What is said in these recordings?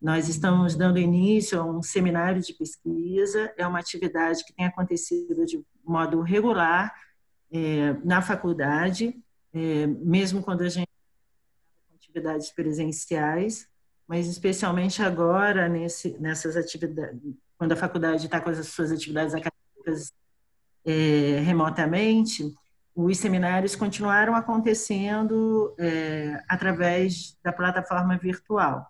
Nós estamos dando início a um seminário de pesquisa, é uma atividade que tem acontecido de modo regular na faculdade, mesmo quando a gente tem atividades presenciais, mas especialmente agora, nessas atividades, quando a faculdade está com as suas atividades acadêmicas remotamente, os seminários continuaram acontecendo através da plataforma virtual.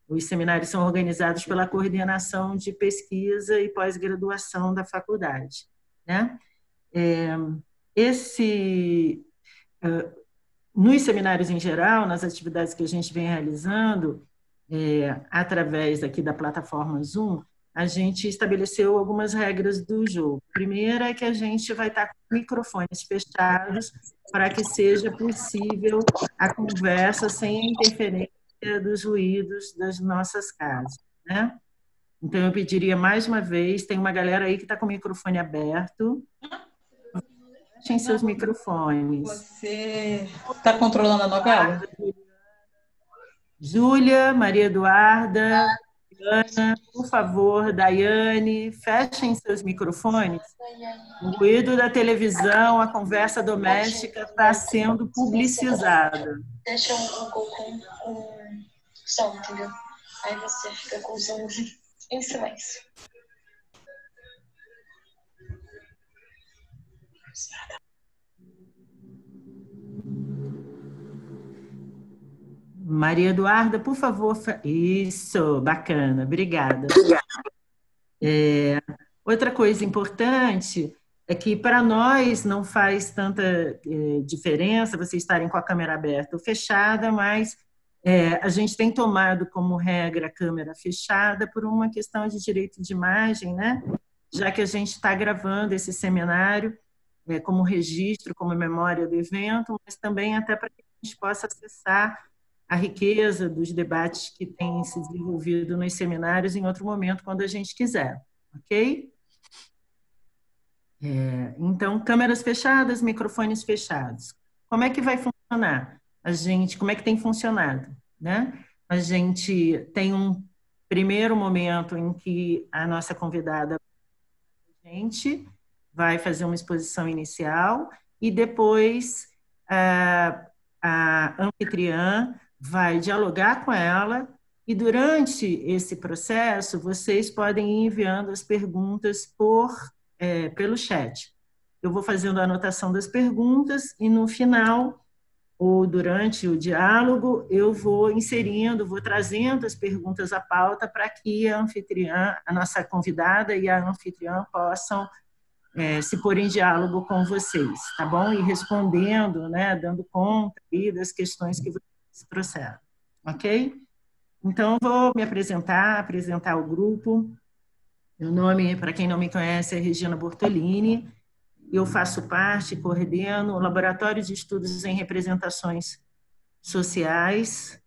Os seminários são organizados pela coordenação de pesquisa e pós-graduação da faculdade, né? Nos seminários em geral, nas atividades que a gente vem realizando, através aqui da plataforma Zoom, a gente estabeleceu algumas regras do jogo. A primeira é que a gente vai estar com microfones fechados para que seja possível a conversa sem a interferência dos ruídos das nossas casas, né? Então, eu pediria mais uma vez, tem uma galera aí que está com o microfone aberto, fechem seus microfones. Você está controlando a novela? Júlia, Maria Eduarda, Ana, por favor, Daiane, fechem seus microfones. O ruído da televisão, a conversa doméstica está sendo publicizada. Deixa um Google com som, entendeu? Aí você fica com o som em silêncio. Maria Eduarda, por favor. Isso, bacana, obrigada. Outra coisa importante é que para nós não faz tanta diferença vocês estarem com a câmera aberta ou fechada, mas a gente tem tomado como regra a câmera fechada por uma questão de direito de imagem, né? Já que a gente está gravando esse seminário como registro, como memória do evento, mas também até para que a gente possa acessar a riqueza dos debates que têm se desenvolvido nos seminários em outro momento, quando a gente quiser, ok? Então, câmeras fechadas, microfones fechados. Como é que vai funcionar? Como é que tem funcionado, né? A gente tem um primeiro momento em que a nossa convidada a gente vai fazer uma exposição inicial e depois a anfitriã vai dialogar com ela e durante esse processo vocês podem ir enviando as perguntas pelo chat. Eu vou fazendo a anotação das perguntas e no final ou durante o diálogo eu vou trazendo as perguntas à pauta para que a anfitriã, a nossa convidada e a anfitriã possam se pôr em diálogo com vocês, tá bom? E respondendo, né, dando conta aí das questões que vocês trouxeram, ok? Então, vou me apresentar o grupo. Meu nome, para quem não me conhece, é Regina Bortolini. Eu faço parte, coordeno o Laboratório de Estudos em Representações Sociais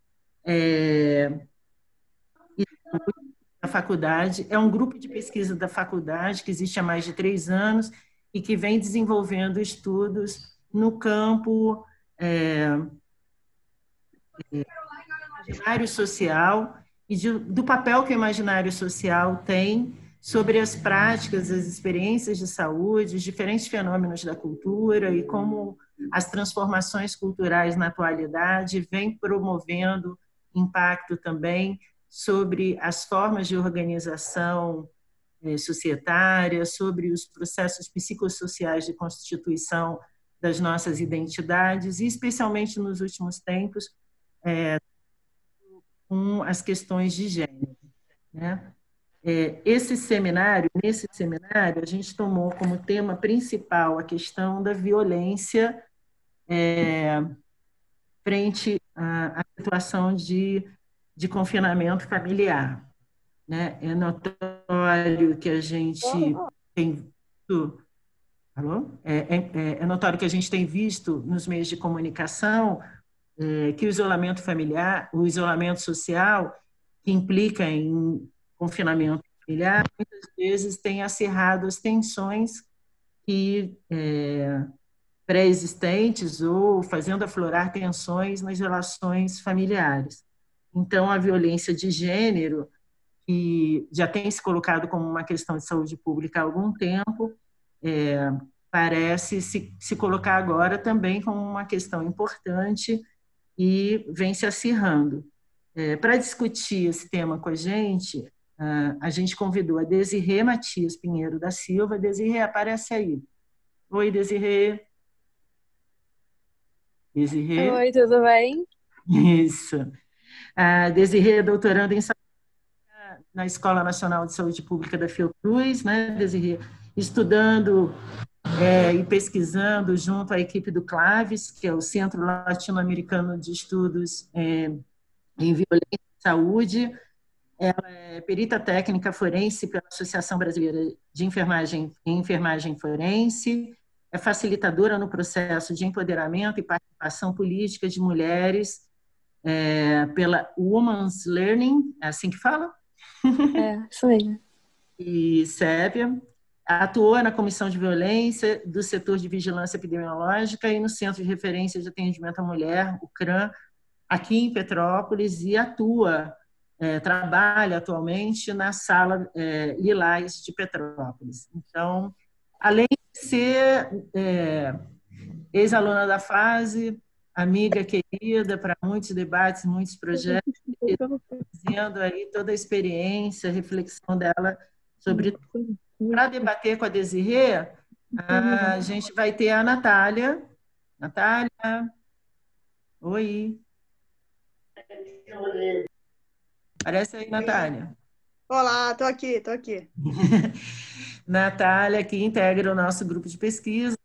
da faculdade. É um grupo de pesquisa da faculdade que existe há mais de 3 anos e que vem desenvolvendo estudos no campo imaginário social e do papel que o imaginário social tem sobre as práticas, as experiências de saúde, os diferentes fenômenos da cultura e como as transformações culturais na atualidade vêm promovendo impacto também sobre as formas de organização societária, sobre os processos psicossociais de constituição das nossas identidades e, especialmente nos últimos tempos, com as questões de gênero, né? Nesse seminário, a gente tomou como tema principal a questão da violência frente à situação de confinamento familiar, né? É notório que a gente tem visto, é notório que a gente tem visto nos meios de comunicação que o isolamento familiar, o isolamento social, que implica em confinamento familiar, muitas vezes tem acirrado as tensões que pré-existentes ou fazendo aflorar tensões nas relações familiares. Então, a violência de gênero, que já tem se colocado como uma questão de saúde pública há algum tempo, parece se colocar agora também como uma questão importante e vem se acirrando. Para discutir esse tema com a gente convidou a Desirê Matias Pinheiro da Silva. Desirê, aparece aí. Oi, Desirê. Desirê? Oi, tudo bem? Isso. A Desirê é doutoranda em saúde na Escola Nacional de Saúde Pública da Fiocruz, né, Desirê? Estudando e pesquisando junto à equipe do CLAVES, que é o Centro Latino-Americano de Estudos em Violência e Saúde. Ela é perita técnica forense pela Associação Brasileira de Enfermagem Forense, é facilitadora no processo de empoderamento e participação política de mulheres pela Women's Learning, é assim que fala? Isso mesmo. E SEVIA. Atuou na Comissão de Violência do Setor de Vigilância Epidemiológica e no Centro de Referência de Atendimento à Mulher, o CRAM, aqui em Petrópolis, e trabalha atualmente na Sala Lilás de Petrópolis. Então, além de ser ex-aluna da FASE, amiga querida para muitos debates, muitos projetos, trazendo aí toda a experiência, a reflexão dela sobre tudo. Para debater com a Desirê, a gente vai ter a Natália. Natália, oi. Aparece aí, Natália. Olá, estou aqui. Natália, que integra o nosso grupo de pesquisa,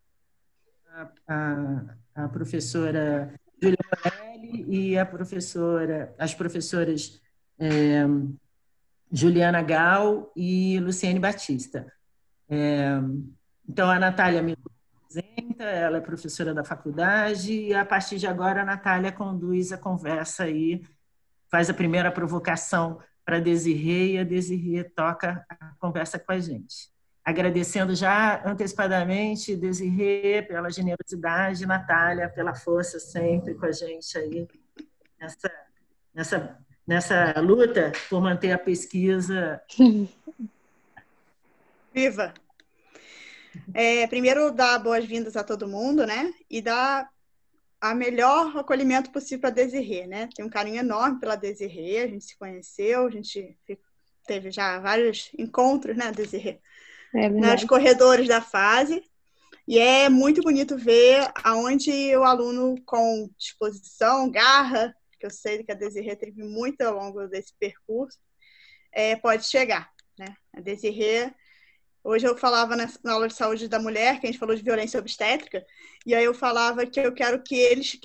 a professora Júlia Morelli e as professoras Juliana Gal e Luciene Batista. Então, a Natália me apresenta, ela é professora da faculdade, e a partir de agora a Natália conduz a conversa aí, faz a primeira provocação para a Desirê, e a Desirê toca a conversa com a gente. Agradecendo já antecipadamente, Desirê, pela generosidade, Natália, pela força sempre com a gente aí nessa luta por manter a pesquisa. Viva! Primeiro, dar boas-vindas a todo mundo, né? E dar a melhor acolhimento possível para a Desirê, né? Tenho um carinho enorme pela Desirê, a gente se conheceu, a gente teve já vários encontros, né, Desirê? Nos corredores da FASE, e é muito bonito ver aonde o aluno com disposição, garra, que eu sei que a Desirê teve muito ao longo desse percurso, pode chegar, né? A Desirê, hoje eu falava na aula de saúde da mulher, que a gente falou de violência obstétrica, e aí eu falava que eu quero que eles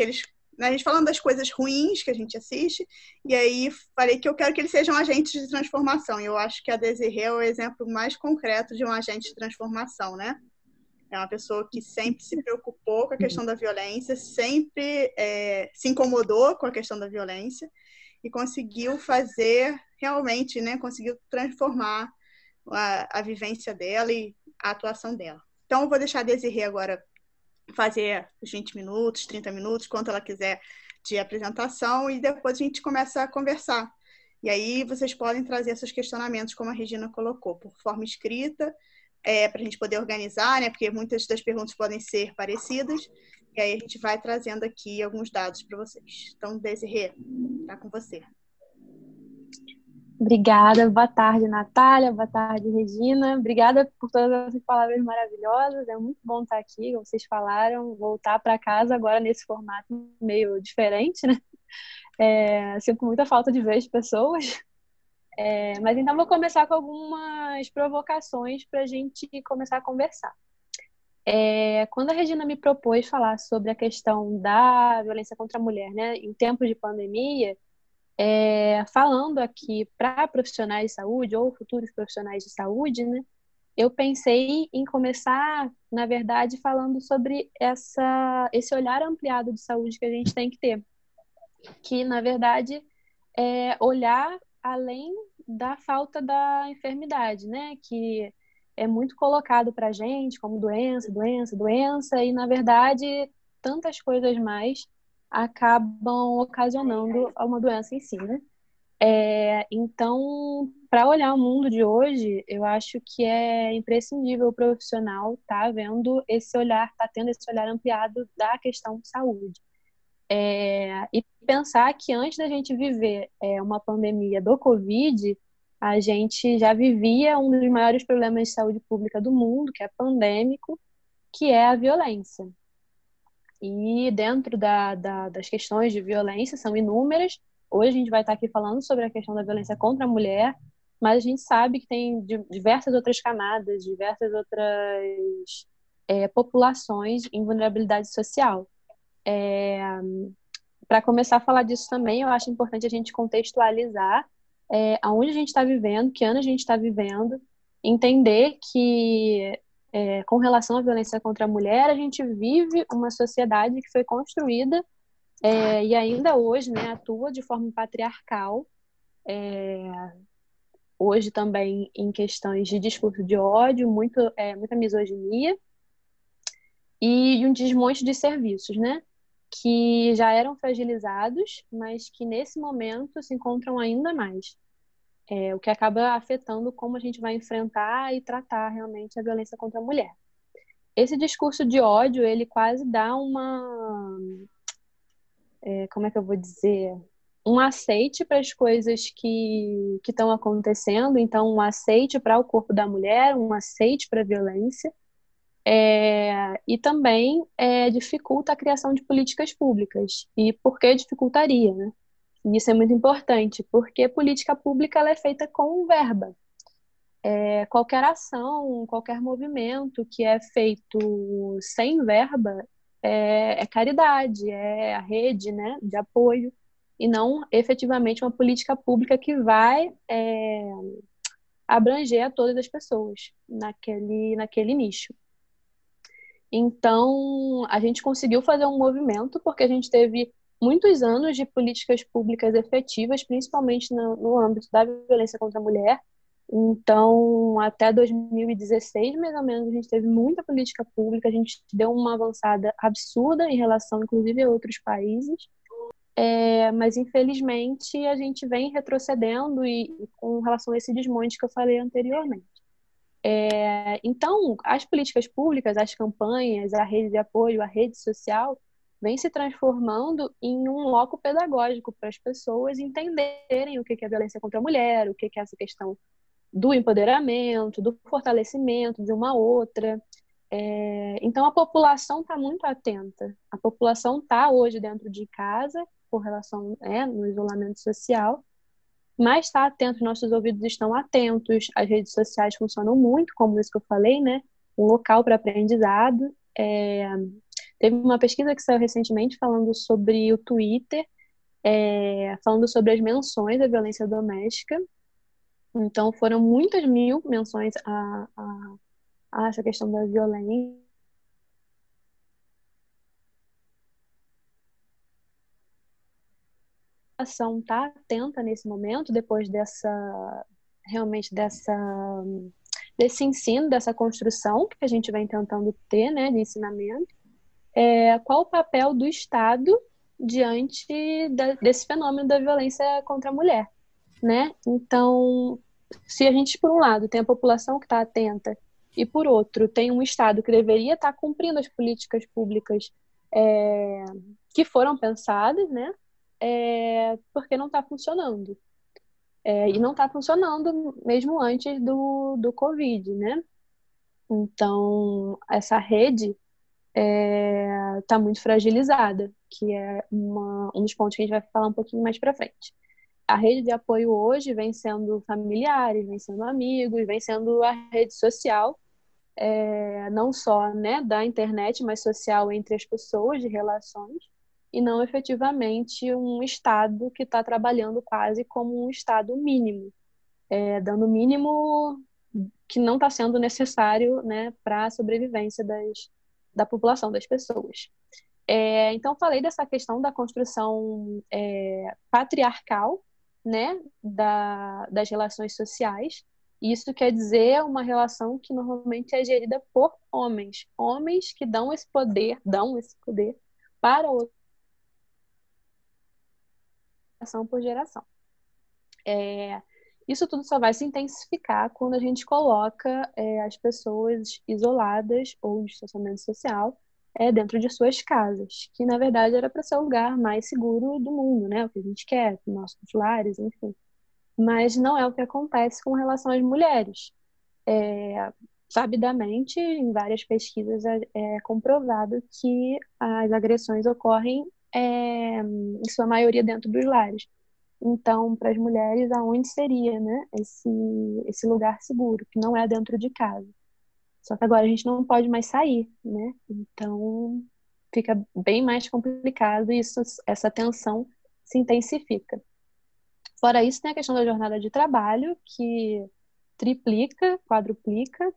a gente falando das coisas ruins que a gente assiste, e aí falei que eu quero que eles sejam agentes de transformação, e eu acho que a Desirê é o exemplo mais concreto de um agente de transformação, né? É uma pessoa que sempre se preocupou com a questão da violência, sempre se incomodou com a questão da violência, e conseguiu fazer, realmente, né, conseguiu transformar a vivência dela e a atuação dela. Então, eu vou deixar a Desirê agora fazer os 20 minutos, 30 minutos, quanto ela quiser de apresentação, e depois a gente começa a conversar. E aí vocês podem trazer seus questionamentos, como a Regina colocou, por forma escrita, para a gente poder organizar, né? Porque muitas das perguntas podem ser parecidas, e aí a gente vai trazendo aqui alguns dados para vocês. Então, Desirê, está com você. Obrigada, boa tarde, Natália, boa tarde, Regina. Obrigada por todas essas palavras maravilhosas. É muito bom estar aqui, como vocês falaram, voltar para casa agora nesse formato meio diferente, né? Sinto muita falta de ver as pessoas. Mas então vou começar com algumas provocações para a gente começar a conversar. Quando a Regina me propôs falar sobre a questão da violência contra a mulher, né, em tempos de pandemia, falando aqui para profissionais de saúde ou futuros profissionais de saúde, né, eu pensei em começar, na verdade, falando sobre esse olhar ampliado de saúde que a gente tem que ter, que, na verdade, é olhar além da falta da enfermidade, né, que é muito colocado para a gente como doença, e, na verdade, tantas coisas mais acabam ocasionando uma doença em si, né? Então, para olhar o mundo de hoje, eu acho que é imprescindível o profissional estar vendo esse olhar, tá tendo esse olhar ampliado da questão de saúde. E pensar que antes da gente viver uma pandemia do Covid, a gente já vivia um dos maiores problemas de saúde pública do mundo, que é pandêmico, que é a violência. E dentro das questões de violência, são inúmeras. Hoje a gente vai estar aqui falando sobre a questão da violência contra a mulher, mas a gente sabe que tem diversas outras camadas, diversas outras populações em vulnerabilidade social. Para começar a falar disso também, eu acho importante a gente contextualizar aonde a gente está vivendo, que ano a gente está vivendo, entender que, com relação à violência contra a mulher, a gente vive uma sociedade que foi construída e ainda hoje, né, atua de forma patriarcal, hoje também em questões de discurso de ódio, muita misoginia e um desmonte de serviços, né? Que já eram fragilizados, mas que nesse momento se encontram ainda mais. O que acaba afetando como a gente vai enfrentar e tratar realmente a violência contra a mulher. Esse discurso de ódio, ele quase dá como é que eu vou dizer? Um aceite para as coisas que estão acontecendo, então um aceite para o corpo da mulher, um aceite para a violência, e também dificulta a criação de políticas públicas. E por que dificultaria, né? Isso é muito importante, porque política pública ela é feita com verba. Qualquer ação, qualquer movimento que é feito sem verba é caridade, é a rede, né, de apoio, e não efetivamente uma política pública que vai abranger a todas as pessoas naquele nicho. Então, a gente conseguiu fazer um movimento porque a gente teve muitos anos de políticas públicas efetivas, principalmente no âmbito da violência contra a mulher. Então, até 2016, mais ou menos, a gente teve muita política pública, a gente deu uma avançada absurda em relação, inclusive, a outros países. Mas, infelizmente, a gente vem retrocedendo e com relação a esse desmonte que eu falei anteriormente. Então, as políticas públicas, as campanhas, a rede de apoio, a rede social, vem se transformando em um loco pedagógico para as pessoas entenderem o que é violência contra a mulher, o que é essa questão do empoderamento, do fortalecimento de uma outra. Então, a população está muito atenta. A população está hoje dentro de casa, por relação no isolamento social, mas está atento, nossos ouvidos estão atentos, as redes sociais funcionam muito, como isso que eu falei, né? Um local para aprendizado. Teve uma pesquisa que saiu recentemente falando sobre o Twitter, falando sobre as menções da violência doméstica. Então, foram muitas mil menções a essa questão da violência. A população está atenta nesse momento, depois desse ensino, dessa construção que a gente vem tentando ter, né, de ensinamento. Qual o papel do Estado diante desse fenômeno da violência contra a mulher, né? Então, se a gente, por um lado, tem a população que está atenta e, por outro, tem um Estado que deveria estar cumprindo as políticas públicas que foram pensadas, né? Porque não está funcionando. E não está funcionando mesmo antes do Covid, né? Então, essa rede está muito fragilizada, que é um dos pontos que a gente vai falar um pouquinho mais para frente. A rede de apoio hoje vem sendo familiares, vem sendo amigos, vem sendo a rede social, não só, né, da internet, mas social entre as pessoas, de relações, e não efetivamente um Estado que está trabalhando quase como um Estado mínimo, dando o mínimo que não está sendo necessário, né, para a sobrevivência da população, das pessoas. Então, falei dessa questão da construção patriarcal, né, das relações sociais. Isso quer dizer uma relação que normalmente é gerida por homens que dão esse poder para outra geração por geração. Isso tudo só vai se intensificar quando a gente coloca as pessoas isoladas ou em distanciamento social dentro de suas casas, que na verdade era para ser o lugar mais seguro do mundo, né? O que a gente quer, nossos lares, enfim. Mas não é o que acontece com relação às mulheres. Sabidamente, em várias pesquisas é comprovado que as agressões ocorrem, em sua maioria, dentro dos lares. Então, para as mulheres, aonde seria, né, esse lugar seguro, que não é dentro de casa? Só que agora a gente não pode mais sair, né? Então, fica bem mais complicado e essa tensão se intensifica. Fora isso, tem a questão da jornada de trabalho, que triplica, quadruplica,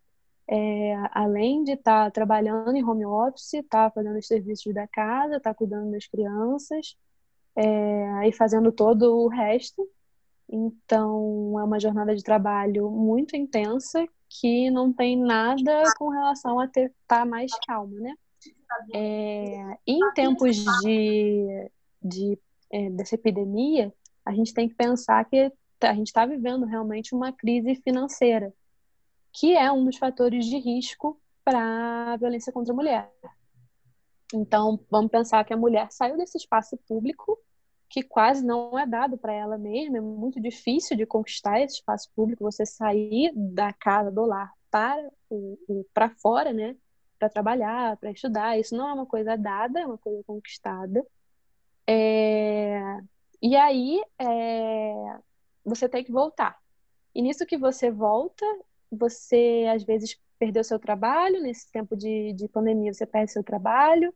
além de estar trabalhando em home office, estar fazendo os serviços da casa, estar cuidando das crianças, e fazendo todo o resto. Então, é uma jornada de trabalho muito intensa, que não tem nada com relação a estar mais calma, né? Em tempos dessa epidemia, a gente tem que pensar que a gente está vivendo realmente uma crise financeira, que é um dos fatores de risco para a violência contra a mulher. Então, vamos pensar que a mulher saiu desse espaço público, que quase não é dado para ela mesma, é muito difícil de conquistar esse espaço público, você sair da casa, do lar, para fora, né? Para trabalhar, para estudar. Isso não é uma coisa dada, é uma coisa conquistada. E aí, você tem que voltar. E nisso que você volta, você às vezes perdeu seu trabalho, nesse tempo de pandemia você perde seu trabalho,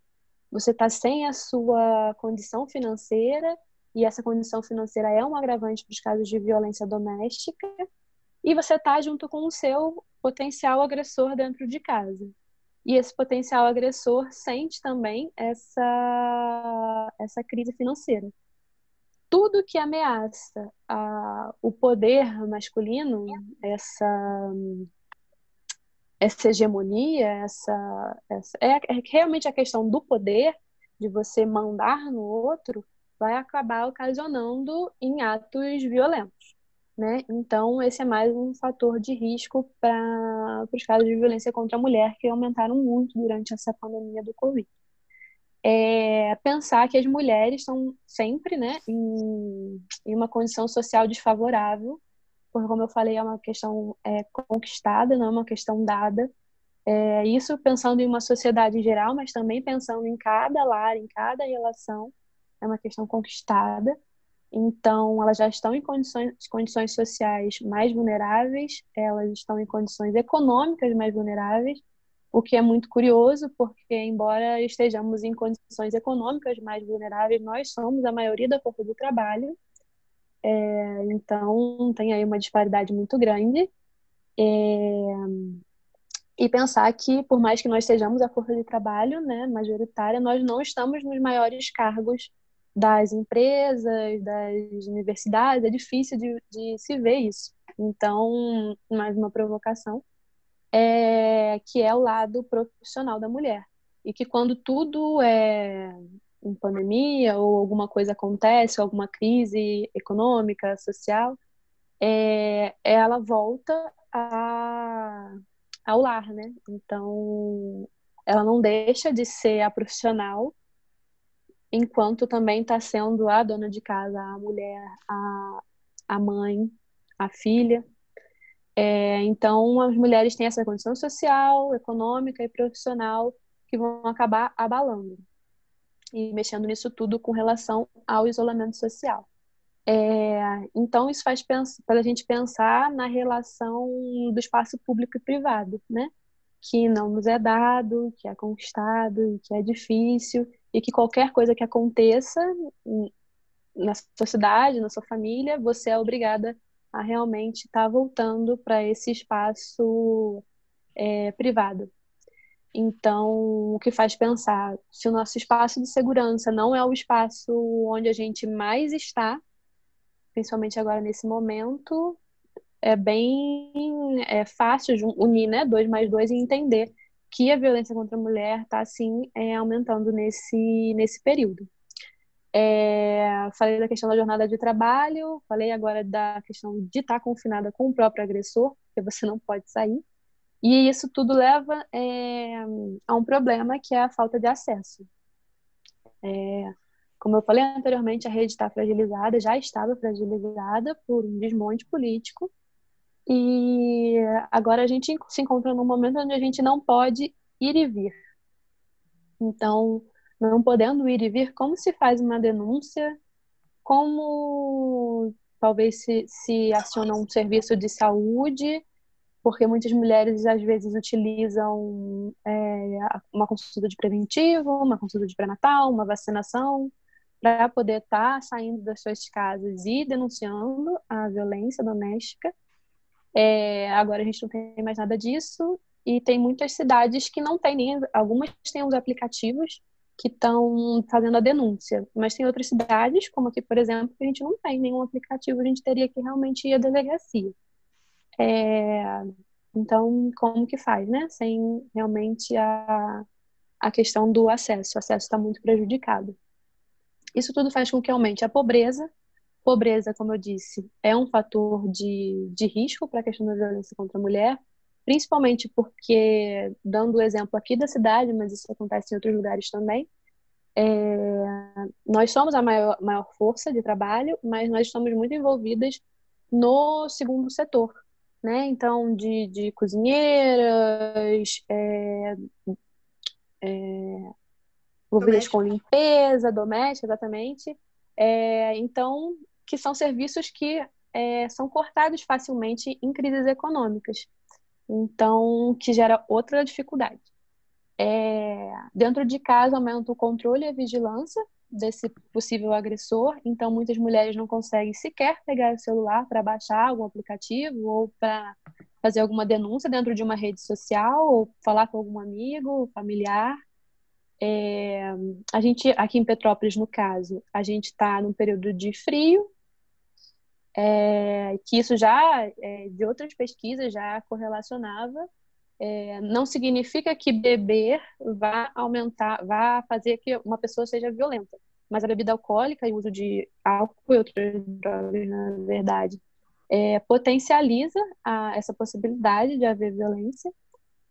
você está sem a sua condição financeira, e essa condição financeira é um agravante para os casos de violência doméstica, e você está junto com o seu potencial agressor dentro de casa. E esse potencial agressor sente também essa crise financeira. Tudo que ameaça o poder masculino, essa hegemonia, realmente a questão do poder, de você mandar no outro, vai acabar ocasionando em atos violentos, né? Então, esse é mais um fator de risco para os casos de violência contra a mulher, que aumentaram muito durante essa pandemia do Covid. Pensar que as mulheres estão sempre, né, em uma condição social desfavorável, porque, como eu falei, é uma questão conquistada, não é uma questão dada. Isso pensando em uma sociedade em geral, mas também pensando em cada lar, em cada relação, é uma questão conquistada. Então, elas já estão em condições sociais mais vulneráveis, elas estão em condições econômicas mais vulneráveis, o que é muito curioso, porque, embora estejamos em condições econômicas mais vulneráveis, nós somos a maioria da força do trabalho. Então, tem aí uma disparidade muito grande. E pensar que, por mais que nós sejamos a força de trabalho, né, majoritária, nós não estamos nos maiores cargos das empresas, das universidades. É difícil de se ver isso. Então, mais uma provocação, que é o lado profissional da mulher. E que quando tudo é em pandemia ou alguma coisa acontece, alguma crise econômica, social, ela volta ao lar, né? Então, ela não deixa de ser a profissional, enquanto também está sendo a dona de casa, a mulher, a mãe, a filha. Então, as mulheres têm essa condição social, econômica e profissional que vão acabar abalando e mexendo nisso tudo com relação ao isolamento social. Então, isso faz para a gente pensar na relação do espaço público e privado, né? Que não nos é dado, que é conquistado, que é difícil, e que qualquer coisa que aconteça na sua cidade, na sua família, você é obrigada a realmente estar voltando para esse espaço privado. Então, o que faz pensar, se o nosso espaço de segurança não é o espaço onde a gente mais está, principalmente agora nesse momento, é bem fácil unir, né, 2 mais 2 e entender que a violência contra a mulher está, assim, aumentando nesse período. Falei da questão da jornada de trabalho, falei agora da questão de estar confinada com o próprio agressor, porque você não pode sair. E isso tudo leva a um problema que é a falta de acesso. Como eu falei anteriormente, a rede está fragilizada, já estava fragilizada por um desmonte político, e agora a gente se encontra num momento onde a gente não pode ir e vir. Então, não podendo ir e vir, como se faz uma denúncia? Como talvez se aciona um serviço de saúde? Porque muitas mulheres às vezes utilizam uma consulta de preventivo, uma consulta de pré-natal, uma vacinação, para poder estar saindo das suas casas e denunciando a violência doméstica. Agora a gente não tem mais nada disso, e tem muitas cidades que não tem nem, algumas têm os aplicativos que estão fazendo a denúncia, mas tem outras cidades, como aqui, por exemplo, que a gente não tem nenhum aplicativo, a gente teria que realmente ir à delegacia. Então, como que faz, né? Sem realmente a questão do acesso. O acesso está muito prejudicado. Isso tudo faz com que aumente a pobreza. Pobreza, como eu disse, é um fator de risco para a questão da violência contra a mulher, principalmente porque, dando o exemplo aqui da cidade, mas isso acontece em outros lugares também, nós somos a maior força de trabalho, mas nós estamos muito envolvidas no segundo setor, né? Então, de cozinheiras, envolvidas com limpeza doméstica, exatamente. Então, que são serviços que são cortados facilmente em crises econômicas. Então, que gera outra dificuldade. Dentro de casa, aumenta o controle e a vigilância desse possível agressor. Então, muitas mulheres não conseguem sequer pegar o celular para baixar algum aplicativo ou para fazer alguma denúncia dentro de uma rede social ou falar com algum amigo, familiar. A gente, aqui em Petrópolis, no caso, a gente está num período de frio, que isso já, de outras pesquisas, já correlacionava. Não significa que beber vai aumentar, vai fazer que uma pessoa seja violenta, mas a bebida alcoólica e o uso de álcool e outras drogas, na verdade, potencializa essa possibilidade de haver violência.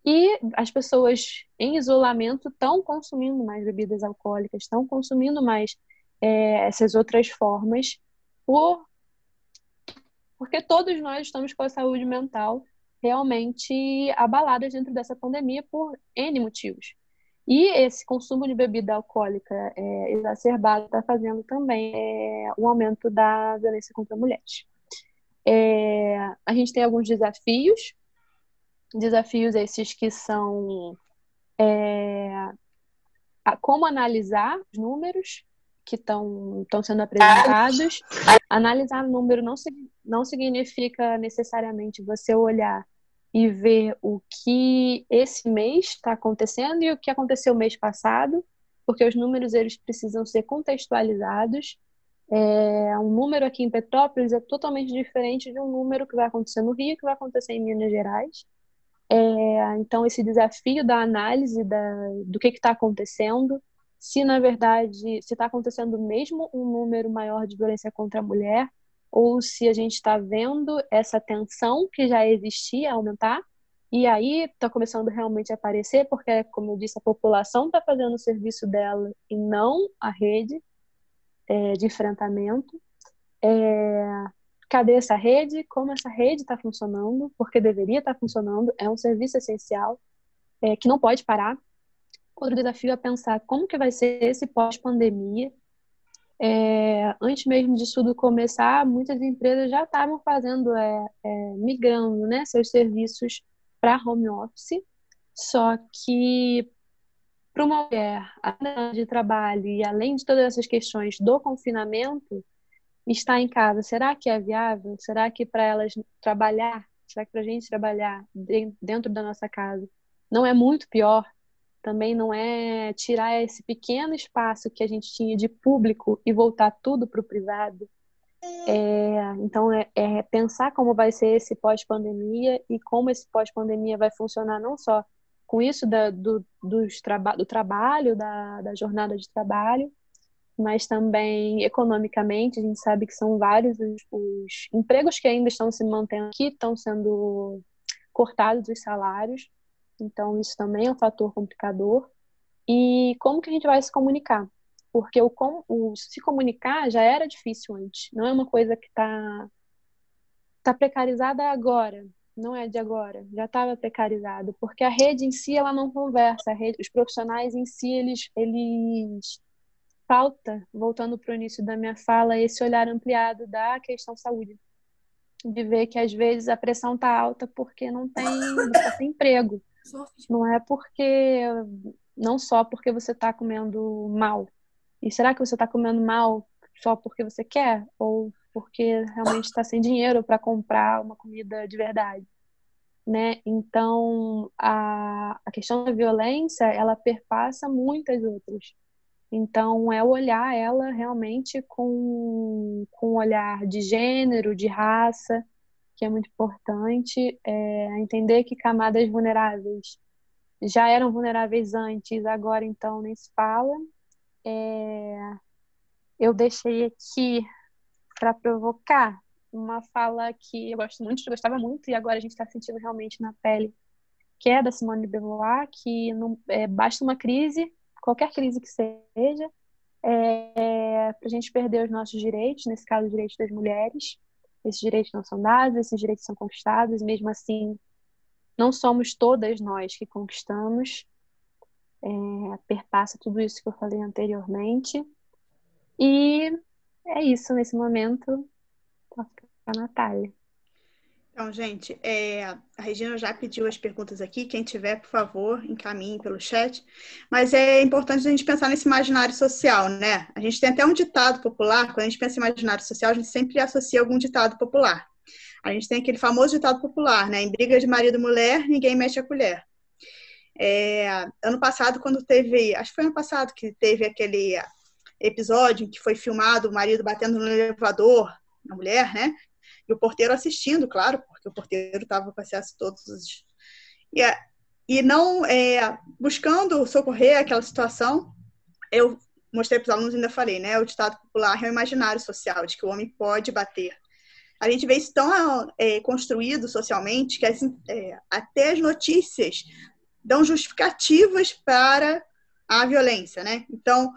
E as pessoas em isolamento estão consumindo mais bebidas alcoólicas, estão consumindo mais essas outras formas, porque todos nós estamos com a saúde mental realmente abaladas dentro dessa pandemia por N motivos. E esse consumo de bebida alcoólica exacerbado está fazendo também o aumento da violência contra mulheres. A gente tem alguns desafios esses que são como analisar os números que estão sendo apresentados. Analisar o número não significa necessariamente você olhar e ver o que esse mês está acontecendo e o que aconteceu mês passado, porque os números eles precisam ser contextualizados. Um número aqui em Petrópolis é totalmente diferente de um número que vai acontecer no Rio, que vai acontecer em Minas Gerais. Então, esse desafio da análise do que está acontecendo, se na verdade se está acontecendo mesmo um número maior de violência contra a mulher, ou se a gente está vendo essa tensão que já existia aumentar, e aí está começando realmente a aparecer, porque, como eu disse, a população está fazendo o serviço dela e não a rede de enfrentamento. Cadê essa rede? Como essa rede está funcionando? Porque deveria estar funcionando. É um serviço essencial que não pode parar. Outro desafio é pensar como que vai ser esse pós-pandemia. Antes mesmo disso tudo começar, muitas empresas já estavam fazendo, migrando, né, seus serviços para home office. Só que para uma mulher de trabalho e além de todas essas questões do confinamento, estar em casa, será que é viável? Será que para elas trabalhar, será que para a gente trabalhar dentro da nossa casa não é muito pior? Também não é tirar esse pequeno espaço que a gente tinha de público e voltar tudo para o privado? Então, pensar como vai ser esse pós-pandemia e como esse pós-pandemia vai funcionar não só com isso do trabalho, da jornada de trabalho, mas também economicamente. A gente sabe que são vários os empregos que ainda estão se mantendo aqui, estão sendo cortados os salários, então isso também é um fator complicador. E como que a gente vai se comunicar? Porque o se comunicar já era difícil antes, não é uma coisa que tá precarizada agora, não é de agora, já estava precarizado, porque a rede em si ela não conversa, os profissionais em si eles falta, voltando para o início da minha fala, esse olhar ampliado da questão saúde, de ver que às vezes a pressão tá alta porque você tá sem emprego, não é porque, não só porque você está comendo mal. E será que você está comendo mal só porque você quer ou porque realmente está sem dinheiro para comprar uma comida de verdade, né? Então, a questão da violência, ela perpassa muitas outras. Então, é olhar ela realmente com um olhar de gênero, de raça, que é muito importante, entender que camadas vulneráveis já eram vulneráveis antes, agora então nem se fala. Eu deixei aqui para provocar uma fala que eu gosto muito, eu gostava muito, e agora a gente está sentindo realmente na pele, que é da Simone de Beauvoir, que não, basta uma crise, qualquer crise que seja, para a gente perder os nossos direitos, nesse caso, os direitos das mulheres. Esses direitos não são dados, esses direitos são conquistados, e mesmo assim, não somos todas nós que conquistamos. Perpassa tudo isso que eu falei anteriormente. E é isso, nesse momento, posso para a Natália. Então, gente, a Regina já pediu as perguntas aqui. Quem tiver, por favor, encaminhe pelo chat. Mas é importante a gente pensar nesse imaginário social, né? A gente tem até um ditado popular. Quando a gente pensa em imaginário social, a gente sempre associa algum ditado popular. A gente tem aquele famoso ditado popular, né? Em briga de marido e mulher, ninguém mexe a colher. Ano passado, quando teve... Acho que foi ano passado que teve aquele episódio em que foi filmado o marido batendo no elevador na mulher, né? E o porteiro assistindo, claro, porque o porteiro estava com acesso a todos os... E não buscando socorrer aquela situação, eu mostrei para os alunos e ainda falei, né? O ditado popular é o imaginário social, de que o homem pode bater. A gente vê isso tão construído socialmente que até as notícias dão justificativas para a violência, né? Então,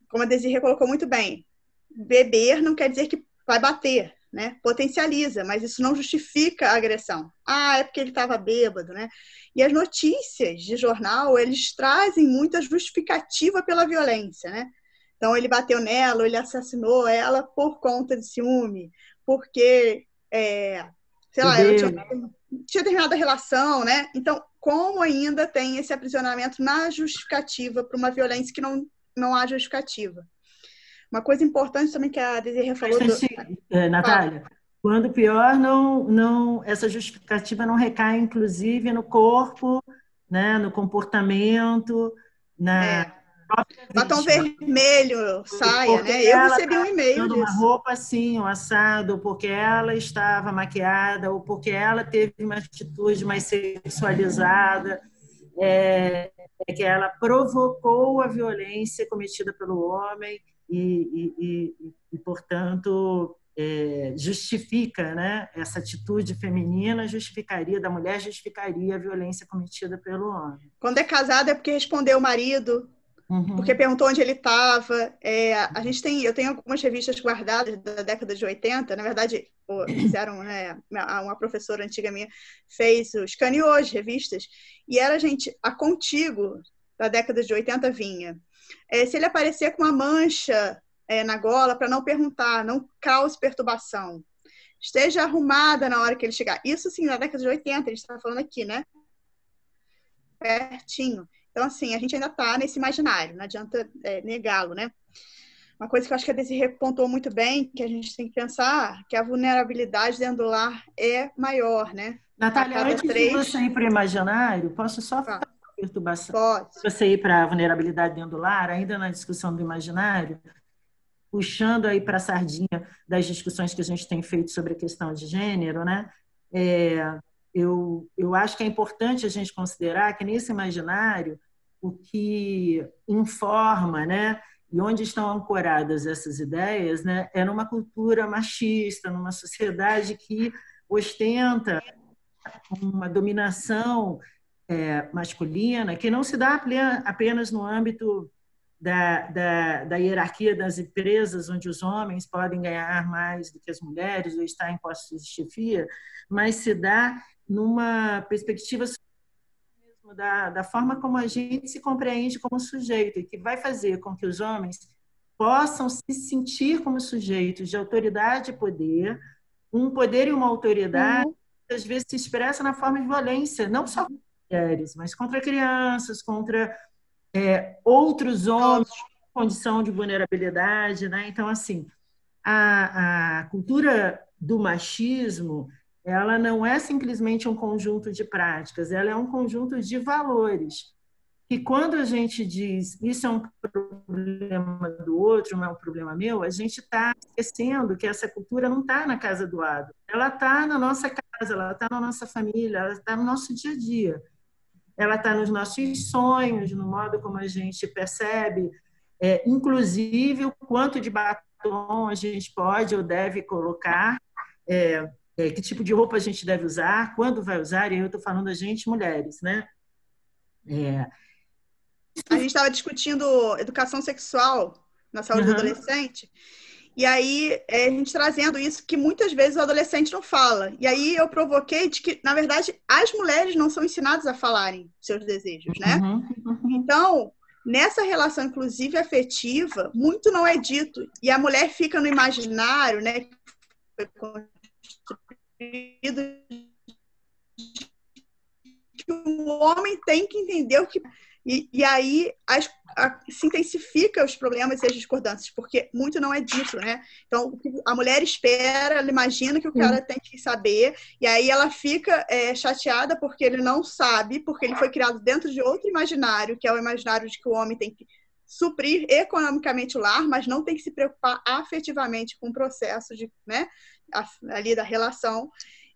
como a Desirê colocou muito bem, beber não quer dizer que vai bater, né? Potencializa, mas isso não justifica a agressão. É porque ele estava bêbado, né? E as notícias de jornal, eles trazem muita justificativa pela violência, né? Então, ele bateu nela, ou ele assassinou ela por conta de ciúme, porque, sei lá, ela tinha terminado a relação, né? Então, como ainda tem esse aprisionamento na justificativa para uma violência que não há justificativa? Uma coisa importante também que a Desirê falou... Natália, quando pior, essa justificativa não recai, inclusive, no corpo, né, no comportamento, na própria batom vítima. vermelho, saia, né? Eu recebi um e-mail disso. Uma roupa assim, um assado, ou porque ela estava maquiada, ou porque ela teve uma atitude mais sexualizada, que ela provocou a violência cometida pelo homem e portanto, justifica, né? Essa atitude feminina da mulher justificaria a violência cometida pelo homem. Quando é casada é porque respondeu o marido, porque perguntou onde ele estava. Eu tenho algumas revistas guardadas da década de 80, na verdade, fizeram, né, uma professora antiga minha escaneou as revistas, e era, gente, a Contigo, da década de 80 vinha. Se ele aparecer com uma mancha na gola, para não perguntar, não cause perturbação. Esteja arrumada na hora que ele chegar. Isso, sim, na década de 80, a gente está falando aqui, né? Pertinho. Então, assim, a gente ainda está nesse imaginário, não adianta negá-lo, né? Uma coisa que eu acho que a Desirê pontuou muito bem, que a gente tem que pensar, que a vulnerabilidade dentro do lar é maior, né? Natália, antes de você ir para o imaginário, posso só falar uma perturbação? Pode. Você ir para a vulnerabilidade dentro do lar, ainda na discussão do imaginário, puxando aí para a sardinha das discussões que a gente tem feito sobre a questão de gênero, né? Eu acho que é importante a gente considerar que nesse imaginário o que informa, né, e onde estão ancoradas essas ideias, né, é numa cultura machista, numa sociedade que ostenta uma dominação masculina, que não se dá apenas no âmbito da hierarquia das empresas, onde os homens podem ganhar mais do que as mulheres ou estar em postos de chefia, mas se dá numa perspectiva da forma como a gente se compreende como sujeito, e que vai fazer com que os homens possam se sentir como sujeitos de autoridade e poder, um poder e uma autoridade que às vezes se expressa na forma de violência, não só contra mulheres, mas contra crianças, contra outros homens em condição de vulnerabilidade, né? Então, assim, a cultura do machismo, ela não é simplesmente um conjunto de práticas, ela é um conjunto de valores. E quando a gente diz isso é um problema do outro, não é um problema meu, a gente está esquecendo que essa cultura não está na casa do lado. Ela está na nossa casa, ela está na nossa família, ela está no nosso dia a dia. Ela está nos nossos sonhos, no modo como a gente percebe, inclusive o quanto de batom a gente pode ou deve colocar, que tipo de roupa a gente deve usar, quando vai usar, e eu estou falando a gente, mulheres, né? A gente estava discutindo educação sexual na saúde do adolescente, e aí a gente trazendo isso que muitas vezes o adolescente não fala. E aí eu provoquei de que, na verdade, as mulheres não são ensinadas a falarem seus desejos, né? Então, nessa relação, inclusive afetiva, muito não é dito. E a mulher fica no imaginário, né? Que foi construído, que o homem tem que entender o que... E aí se intensifica os problemas e as discordâncias, porque muito não é dito, né? Então, a mulher espera, ela imagina que o cara tem que saber, e aí ela fica chateada porque ele não sabe, porque ele foi criado dentro de outro imaginário, que é o imaginário de que o homem tem que suprir economicamente o lar, mas não tem que se preocupar afetivamente com o processo né, ali da relação.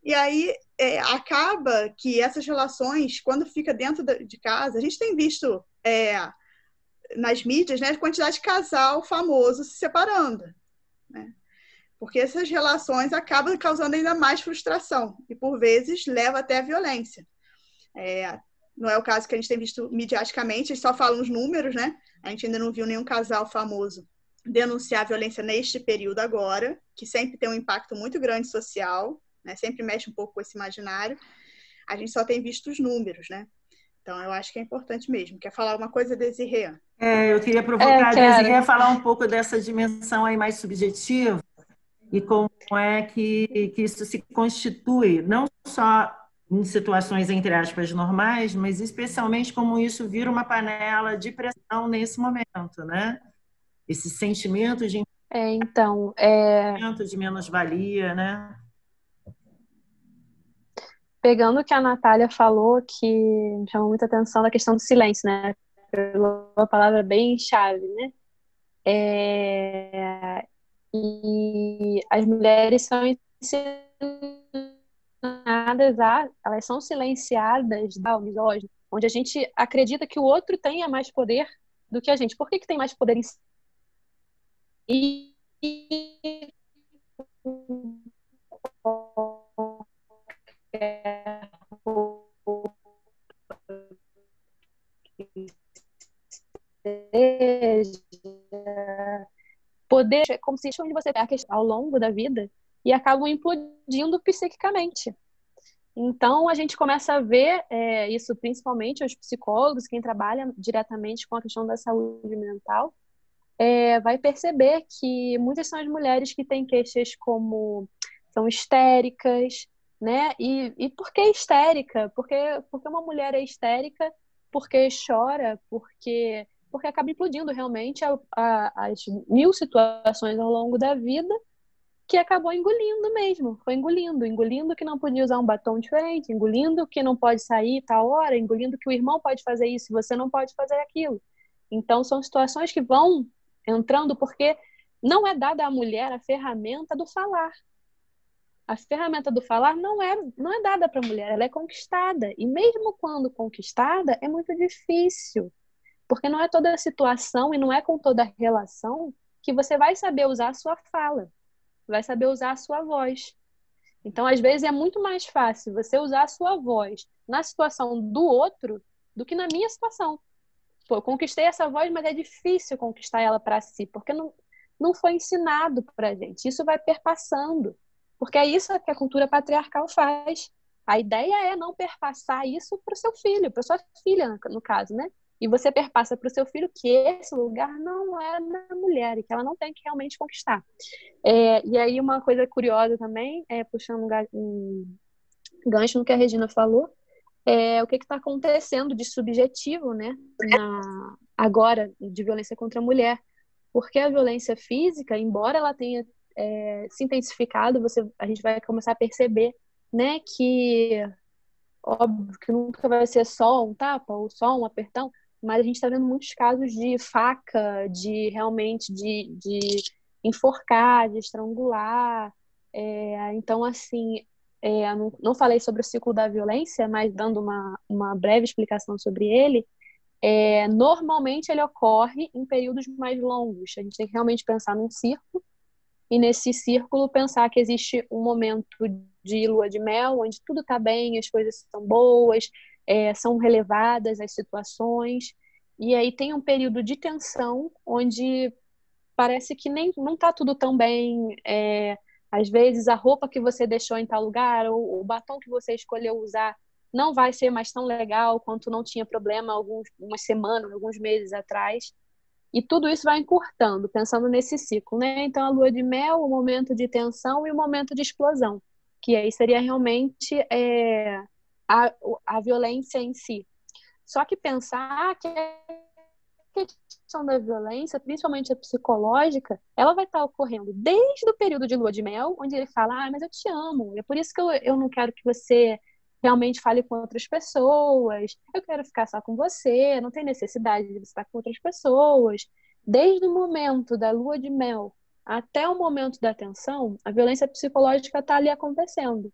E aí acaba que essas relações, quando fica dentro de casa, a gente tem visto nas mídias, né, a quantidade de casal famoso se separando, né? Porque essas relações acabam causando ainda mais frustração e, por vezes, leva até a violência. Não é o caso que a gente tem visto midiaticamente, a gente só fala os números, né? A gente ainda não viu nenhum casal famoso denunciar a violência neste período agora, que sempre tem um impacto muito grande social, né? Sempre mexe um pouco com esse imaginário. A gente só tem visto os números, né? Então, eu acho que é importante mesmo. Quer falar alguma coisa, Desirê? Eu queria provocar a Desirê a falar um pouco dessa dimensão aí mais subjetiva e como é que isso se constitui, não só em situações, entre aspas, normais, mas especialmente como isso vira uma panela de pressão nesse momento, né? Esse sentimento de de menos-valia, né? Pegando o que a Natália falou, que me chamou muita atenção da questão do silêncio, né? Uma palavra bem chave, né? E as mulheres são ensinadas elas são silenciadas da misógino, onde a gente acredita que o outro tenha mais poder do que a gente. Por que tem mais poder em si? Poder é como se onde você ao longo da vida e acabam implodindo psiquicamente. Então a gente começa a ver isso principalmente os psicólogos, quem trabalha diretamente com a questão da saúde mental, vai perceber que muitas são as mulheres que têm queixas como são histéricas, né? E por que histérica? Porque uma mulher é histérica, porque chora, porque acaba implodindo realmente as mil situações ao longo da vida que acabou engolindo mesmo. Foi engolindo que não podia usar um batom diferente, engolindo que não pode sair tal hora, engolindo que o irmão pode fazer isso e você não pode fazer aquilo. Então, são situações que vão entrando porque não é dada à mulher a ferramenta do falar. A ferramenta do falar não é dada para a mulher, ela é conquistada. E mesmo quando conquistada, é muito difícil. Porque não é toda situação e não é com toda relação que você vai saber usar a sua fala, vai saber usar a sua voz. Então, às vezes, é muito mais fácil você usar a sua voz na situação do outro do que na minha situação. Pô, eu conquistei essa voz, mas é difícil conquistar ela para si, porque não foi ensinado para gente. Isso vai perpassando, porque é isso que a cultura patriarcal faz. A ideia é não perpassar isso para o seu filho, para sua filha, no caso, né? E você perpassa para o seu filho que esse lugar não é da mulher e que ela não tem que realmente conquistar. E aí uma coisa curiosa também, puxando um gancho no que a Regina falou, o que está acontecendo de subjetivo, né, agora, de violência contra a mulher. Porque a violência física, embora ela tenha se intensificado, a gente vai começar a perceber, né, que óbvio que nunca vai ser só um tapa ou só um apertão, mas a gente está vendo muitos casos de faca, de realmente de enforcar, de estrangular. Então, assim, não falei sobre o ciclo da violência, mas dando uma breve explicação sobre ele, normalmente ele ocorre em períodos mais longos. A gente tem que realmente pensar num círculo, e nesse círculo pensar que existe um momento de lua de mel, onde tudo está bem, as coisas são boas, são relevadas as situações, e aí tem um período de tensão, onde parece que não está tudo tão bem, às vezes a roupa que você deixou em tal lugar, ou o batom que você escolheu usar, não vai ser mais tão legal quanto não tinha problema algumas semanas, alguns meses atrás. E tudo isso vai encurtando, pensando nesse ciclo, né? Então, a lua de mel, o momento de tensão e o momento de explosão, que aí seria realmente a violência em si. Só que pensar que a questão da violência, principalmente a psicológica, ela vai estar ocorrendo desde o período de lua de mel, onde ele fala, mas eu te amo, é por isso que eu não quero que você realmente fale com outras pessoas, eu quero ficar só com você, não tem necessidade de você estar com outras pessoas. Desde o momento da lua de mel até o momento da tensão, a violência psicológica está ali acontecendo.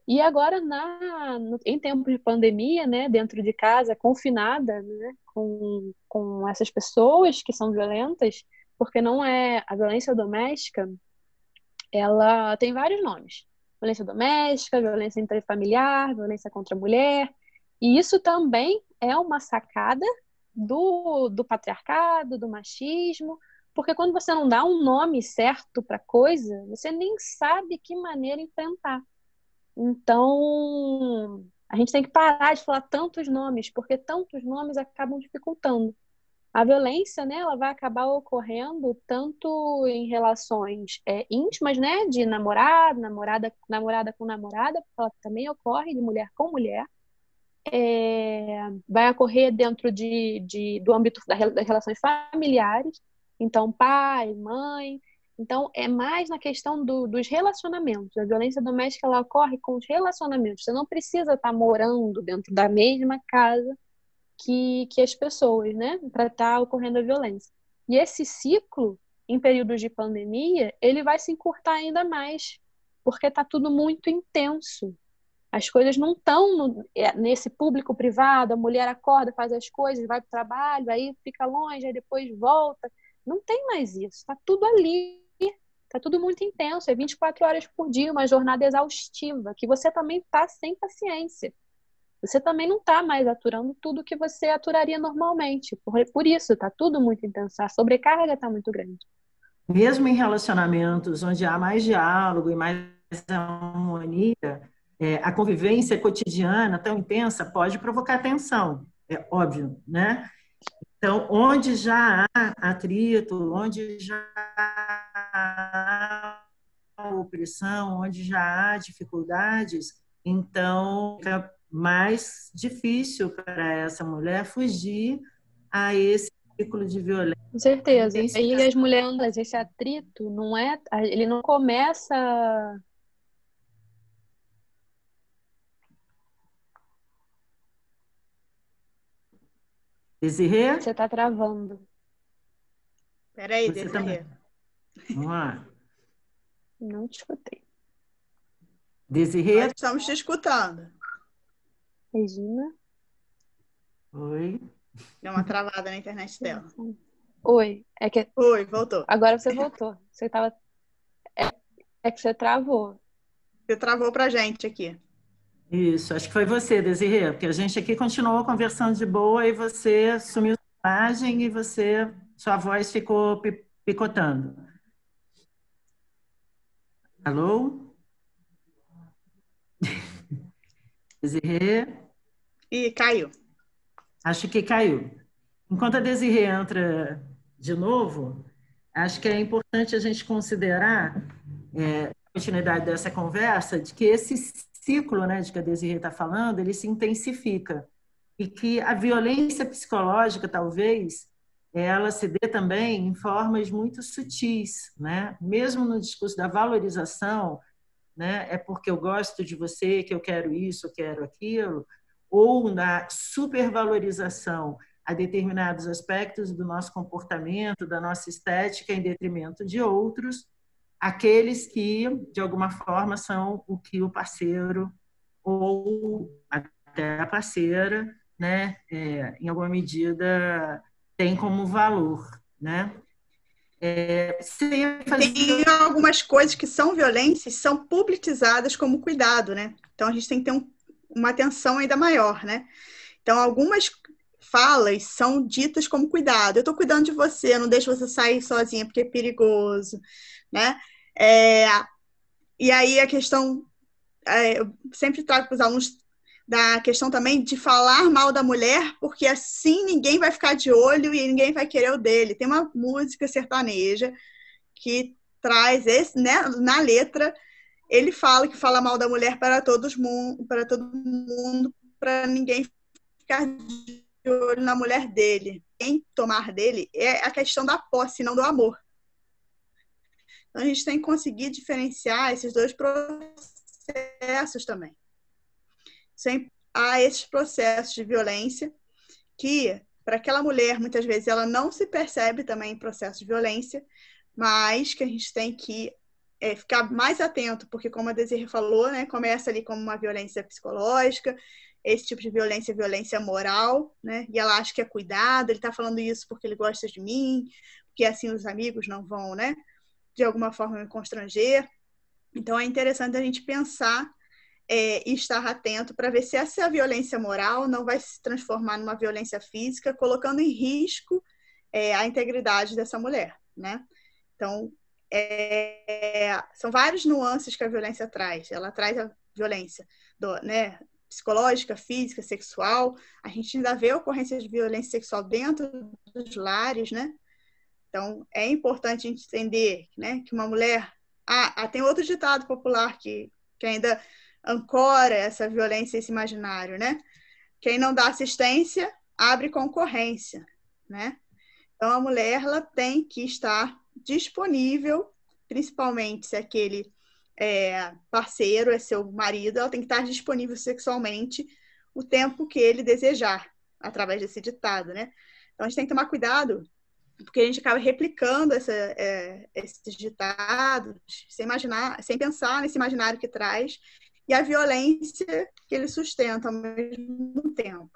E agora, em tempo de pandemia, né, dentro de casa, confinada, né, com essas pessoas que são violentas, porque não é a violência doméstica, ela tem vários nomes. Violência doméstica, violência intrafamiliar, violência contra a mulher. E isso também é uma sacada do patriarcado, do machismo, porque quando você não dá um nome certo para a coisa, você nem sabe que maneira enfrentar. Então, a gente tem que parar de falar tantos nomes, porque tantos nomes acabam dificultando. A violência, né, ela vai acabar ocorrendo tanto em relações íntimas, né, de namorada com namorada, porque ela também ocorre de mulher com mulher. Vai ocorrer dentro do âmbito das relações familiares, então pai, mãe. Então, é mais na questão dos relacionamentos. A violência doméstica ela ocorre com os relacionamentos. Você não precisa estar morando dentro da mesma casa que as pessoas, né, para estar ocorrendo a violência. E esse ciclo, em períodos de pandemia, ele vai se encurtar ainda mais, porque está tudo muito intenso. As coisas não estão nesse público privado, a mulher acorda, faz as coisas, vai para o trabalho, aí fica longe, aí depois volta. Não tem mais isso, está tudo ali, está tudo muito intenso, é 24 horas por dia, uma jornada exaustiva, que você também está sem paciência. Você também não está mais aturando tudo que você aturaria normalmente. Por isso, está tudo muito intenso, a sobrecarga está muito grande. Mesmo em relacionamentos onde há mais diálogo e mais harmonia, a convivência cotidiana tão intensa pode provocar tensão, é óbvio, né? Então, onde já há atrito, onde já há opressão, onde já há dificuldades, então fica mais difícil para essa mulher fugir a esse ciclo de violência. Com certeza. E as mulheres, esse atrito, ele não começa... Desirê? Você está travando. Peraí, Você Desirê. também. Vamos lá. Não te escutei. Desirê? Nós estamos te escutando. Regina? Oi. Deu uma travada na internet dela. Oi, Oi, voltou. agora você voltou. É que você travou. Você travou pra gente aqui. Isso, acho que foi você, Desirê, porque a gente aqui continuou conversando de boa e você sumiu a imagem e sua voz ficou picotando. Alô? Desirê? Ih, caiu. Acho que caiu. Enquanto a Desirê entra de novo, acho que é importante a gente considerar, a continuidade dessa conversa, de que esse ciclo, né, de que a Desirê está falando, ele se intensifica. E que a violência psicológica, talvez, ela se dê também em formas muito sutis, né? Mesmo no discurso da valorização, né? É porque eu gosto de você que eu quero isso, eu quero aquilo, ou na supervalorização a determinados aspectos do nosso comportamento, da nossa estética, em detrimento de outros, aqueles que, de alguma forma, são o que o parceiro ou até a parceira, né, em alguma medida, tem como valor, né? Tem algumas coisas que são violências, são publicizadas como cuidado, né? Então a gente tem que ter uma atenção ainda maior, né? Então algumas falas são ditas como cuidado. Eu estou cuidando de você, eu não deixo você sair sozinha porque é perigoso, né? E aí a questão, eu sempre trago para os alunos da questão também de falar mal da mulher, porque assim ninguém vai ficar de olho e ninguém vai querer o dele. Tem uma música sertaneja que traz esse, né, na letra, ele fala mal da mulher para todo mundo, para ninguém ficar de olho na mulher dele. Quem tomar dele é a questão da posse, não do amor. Então a gente tem que conseguir diferenciar esses dois processos também. Sempre há esses processos de violência que, para aquela mulher, muitas vezes ela não se percebe também em processo de violência, mas que a gente tem que ficar mais atento, porque como a Desirê falou, né, começa ali como uma violência psicológica, esse tipo de violência é violência moral, né, e ela acha que é cuidado, ele está falando isso porque ele gosta de mim, porque assim os amigos não vão, né, de alguma forma me constranger. Então é interessante a gente pensar e estar atento para ver se essa violência moral não vai se transformar numa violência física, colocando em risco a integridade dessa mulher, né? Então, são várias nuances que a violência traz. Ela traz a violência né, psicológica, física, sexual. A gente ainda vê ocorrências de violência sexual dentro dos lares, né? Então, é importante a gente entender, né, que uma mulher... tem outro ditado popular que ainda ancora essa violência, esse imaginário, né? Quem não dá assistência, abre concorrência, né? Então, a mulher ela tem que estar disponível, principalmente se aquele parceiro é seu marido, ela tem que estar disponível sexualmente o tempo que ele desejar, através desse ditado, né? Então, a gente tem que tomar cuidado, porque a gente acaba replicando esses ditados sem pensar nesse imaginário que traz e a violência que ele sustenta ao mesmo tempo.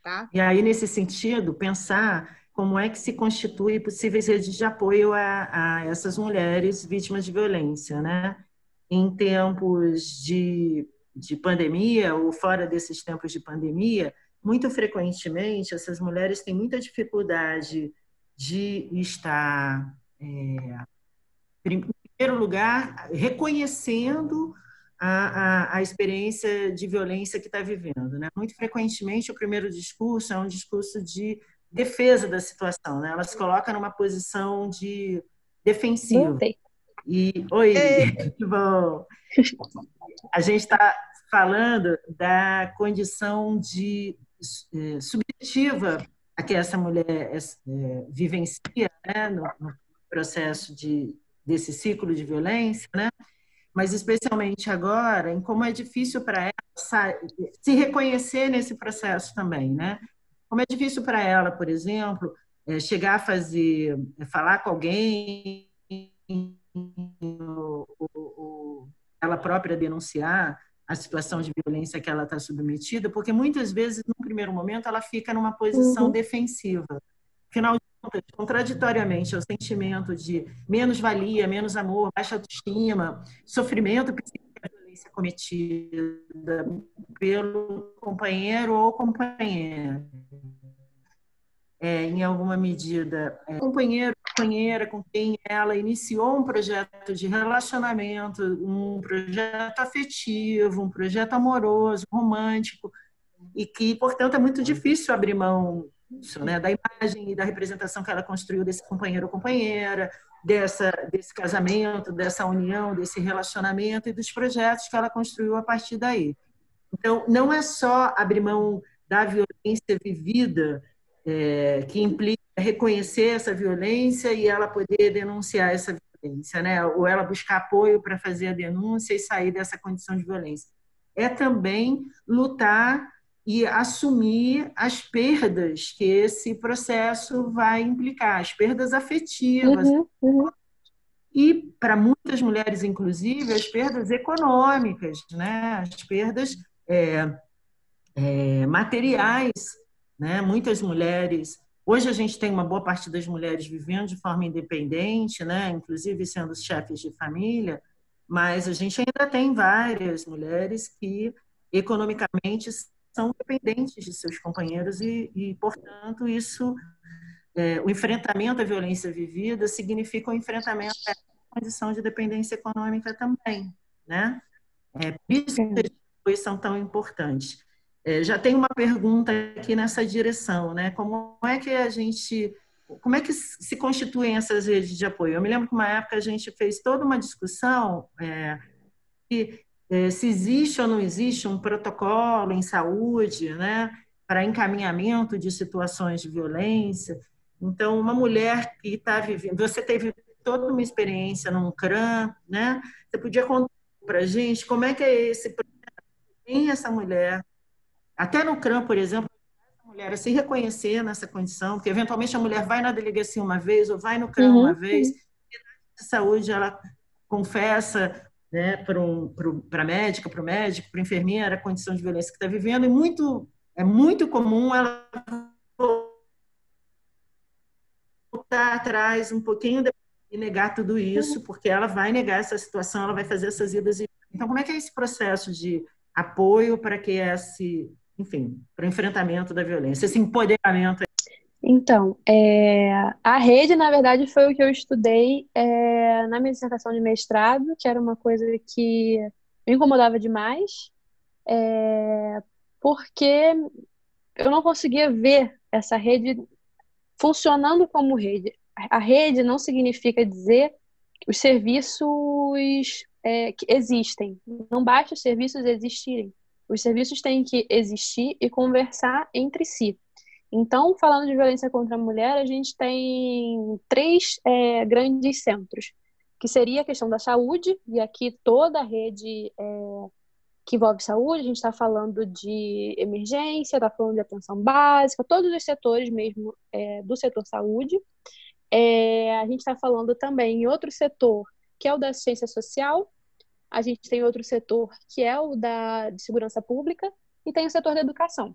Tá? E aí, nesse sentido, pensar como é que se constitui possíveis redes de apoio a essas mulheres vítimas de violência, né? Em tempos de pandemia ou fora desses tempos de pandemia, muito frequentemente essas mulheres têm muita dificuldade de estar, em primeiro lugar, reconhecendo a experiência de violência que está vivendo, né? Muito frequentemente, o primeiro discurso é um discurso de defesa da situação, né? Ela se coloca numa posição de defensiva. Voltei. Oi, que bom! A gente está falando da condição de subjetiva a que essa mulher vivencia, né? No processo desse ciclo de violência, né? Mas especialmente agora, em como é difícil para ela se reconhecer nesse processo também, né? Como é difícil para ela, por exemplo, chegar a falar com alguém, ou ela própria denunciar a situação de violência que ela está submetida, porque muitas vezes, no primeiro momento, ela fica numa posição defensiva. Afinal de contas, contraditoriamente ao sentimento de menos-valia, menos amor, baixa autoestima, sofrimento psíquico da violência cometida pelo companheiro ou companheira, em alguma medida, companheiro, companheira com quem ela iniciou um projeto de relacionamento, um projeto afetivo, um projeto amoroso, romântico, e que, portanto, é muito difícil abrir mão disso, né? Da imagem e da representação que ela construiu desse companheiro ou companheira, desse casamento, dessa união, desse relacionamento e dos projetos que ela construiu a partir daí. Então, não é só abrir mão da violência vivida, que implica reconhecer essa violência e ela poder denunciar essa violência, né? Ou ela buscar apoio para fazer a denúncia e sair dessa condição de violência. É também lutar e assumir as perdas que esse processo vai implicar, as perdas afetivas. E, para muitas mulheres, inclusive, as perdas econômicas, né? As perdas materiais, né? Muitas mulheres... Hoje a gente tem uma boa parte das mulheres vivendo de forma independente, né? Inclusive sendo chefes de família, mas a gente ainda tem várias mulheres que, economicamente, são dependentes de seus companheiros e portanto, isso, o enfrentamento à violência vivida significa um enfrentamento à condição de dependência econômica também, né? Por isso que as dois são tão importantes. Já tem uma pergunta aqui nessa direção, né? Como é que se constituem essas redes de apoio? Eu me lembro que uma época a gente fez toda uma discussão se existe ou não existe um protocolo em saúde, né, para encaminhamento de situações de violência. Então, uma mulher que está vivendo... Você teve toda uma experiência num CRAM, né? Você podia contar para a gente como é que é esse processo? Tem essa mulher... Até no CRAM, por exemplo, a mulher a se reconhecer nessa condição, porque eventualmente a mulher vai na delegacia uma vez ou vai no CRAM uma vez, e na saúde ela confessa, né, para a médica, para o médico, para a enfermeira, a condição de violência que está vivendo, e é muito comum ela voltar atrás um pouquinho e negar tudo isso, porque ela vai negar essa situação, ela vai fazer essas idas e... Então, como é que é esse processo de apoio para que para o enfrentamento da violência, esse empoderamento? Então, a rede, na verdade, foi o que eu estudei na minha dissertação de mestrado, que era uma coisa que me incomodava demais, porque eu não conseguia ver essa rede funcionando como rede. A rede não significa dizer que os serviços que existem. Não basta os serviços existirem. Os serviços têm que existir e conversar entre si. Então, falando de violência contra a mulher, a gente tem 3 grandes centros, que seria a questão da saúde, e aqui toda a rede que envolve saúde, a gente está falando de emergência, está falando de atenção básica, todos os setores mesmo do setor saúde. A gente está falando também em outro setor, que é o da assistência social, a gente tem outro setor, que é o de segurança pública, e tem o setor da educação.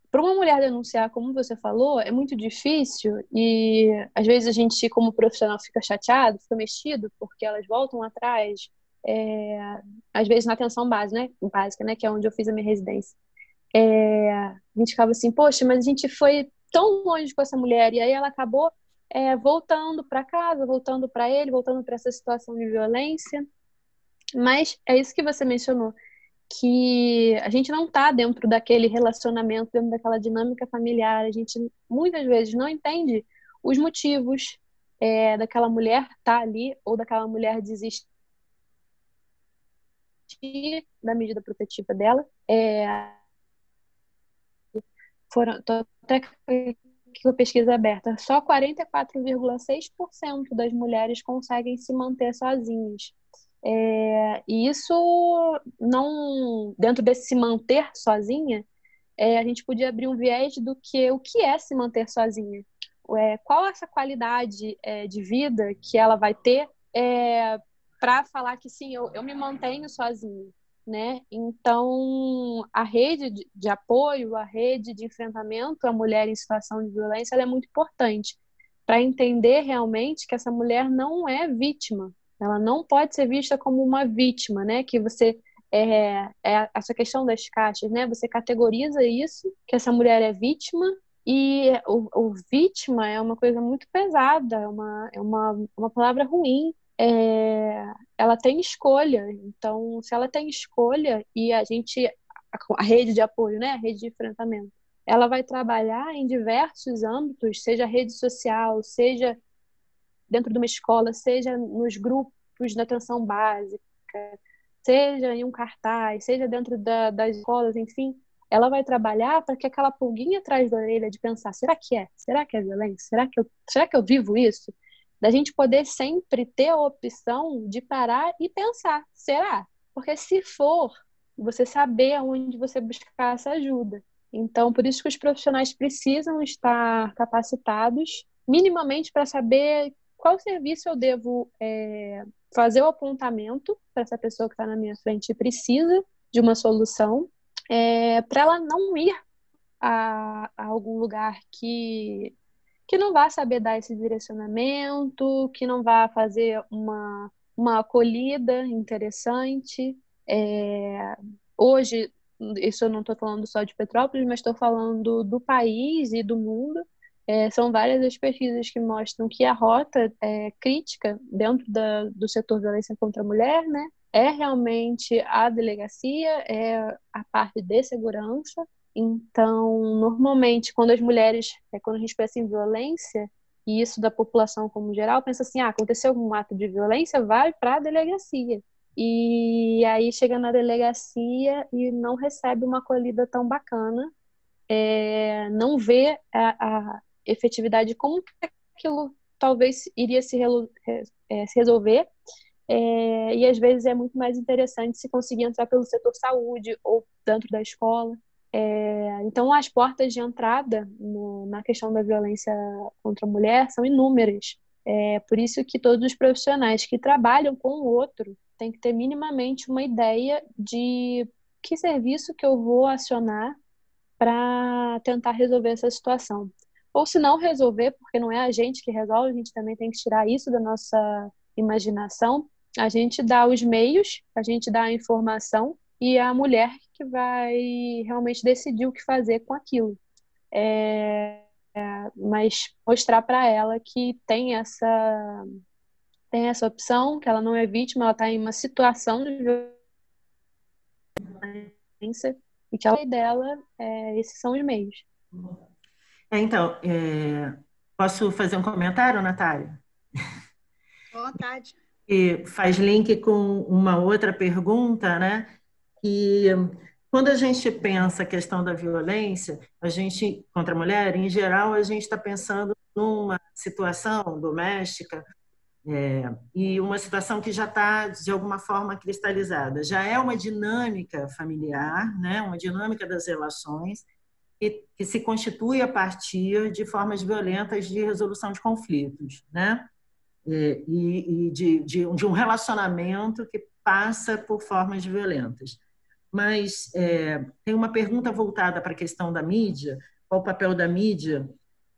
Para uma mulher denunciar, como você falou, é muito difícil e às vezes a gente, como profissional, fica chateado, fica mexido, porque elas voltam atrás, às vezes na atenção básica, né, que é onde eu fiz a minha residência. A gente ficava assim, poxa, mas a gente foi tão longe com essa mulher e aí ela acabou voltando para casa, voltando para ele, voltando para essa situação de violência. Mas é isso que você mencionou, que a gente não está dentro daquele relacionamento, dentro daquela dinâmica familiar, a gente muitas vezes não entende os motivos daquela mulher estar ali ou daquela mulher desistir da medida protetiva dela. Tô até com a pesquisa aberta, só 44,6% das mulheres conseguem se manter sozinhas. E isso não, dentro desse se manter sozinha, a gente podia abrir um viés do que o que é se manter sozinha. Qual essa qualidade de vida que ela vai ter para falar que sim, eu me mantenho sozinho, né? Então, a rede de apoio, a rede de enfrentamento à mulher em situação de violência, ela é muito importante para entender realmente que essa mulher não é vítima. Ela não pode ser vista como uma vítima, né? Que você essa questão das caixas, né? Você categoriza isso, que essa mulher é vítima, e o vítima é uma coisa muito pesada, uma palavra ruim. Ela tem escolha. Então, se ela tem escolha e a rede de apoio, né? A rede de enfrentamento, ela vai trabalhar em diversos âmbitos, seja rede social, seja dentro de uma escola, seja nos grupos de atenção básica, seja em um cartaz, seja dentro das escolas, enfim, ela vai trabalhar para que aquela pulguinha atrás da orelha de pensar, será que é? Será que é violência? Será que eu vivo isso? Da gente poder sempre ter a opção de parar e pensar, será? Porque se for, você saber aonde você buscar essa ajuda. Então, por isso que os profissionais precisam estar capacitados minimamente para saber qual serviço eu devo fazer o apontamento para essa pessoa que está na minha frente e precisa de uma solução, para ela não ir a algum lugar que não vá saber dar esse direcionamento, que não vá fazer uma acolhida interessante. Hoje, isso eu não estou falando só de Petrópolis, mas estou falando do país e do mundo. São várias as pesquisas que mostram que a rota crítica dentro do setor violência contra a mulher, né, é realmente a delegacia, é a parte de segurança. Então, normalmente, quando a gente pensa em violência, e isso da população como geral, pensa assim, aconteceu algum ato de violência, vai para a delegacia. E aí chega na delegacia e não recebe uma acolhida tão bacana, não vê a efetividade, como que aquilo talvez iria se resolver, e às vezes é muito mais interessante se conseguir entrar pelo setor saúde ou dentro da escola. Então, as portas de entrada na questão da violência contra a mulher são inúmeras. Por isso que todos os profissionais que trabalham com o outro têm que ter minimamente uma ideia de que serviço que eu vou acionar para tentar resolver essa situação. Ou se não resolver, porque não é a gente que resolve, a gente também tem que tirar isso da nossa imaginação, a gente dá os meios, a gente dá a informação, e é a mulher que vai realmente decidir o que fazer com aquilo. Mas mostrar para ela que tem essa opção, que ela não é vítima, ela está em uma situação de violência, e que a lei dela, esses são os meios. Então, posso fazer um comentário, Natália? À vontade. E faz link com uma outra pergunta, né? Que quando a gente pensa a questão da violência, a gente contra a mulher, em geral, a gente está pensando numa situação doméstica, e uma situação que já está, de alguma forma, cristalizada. Já é uma dinâmica familiar, né? Uma dinâmica das relações, que se constitui a partir de formas violentas de resolução de conflitos, né? E de um relacionamento que passa por formas violentas. Mas tem uma pergunta voltada para a questão da mídia, qual o papel da mídia,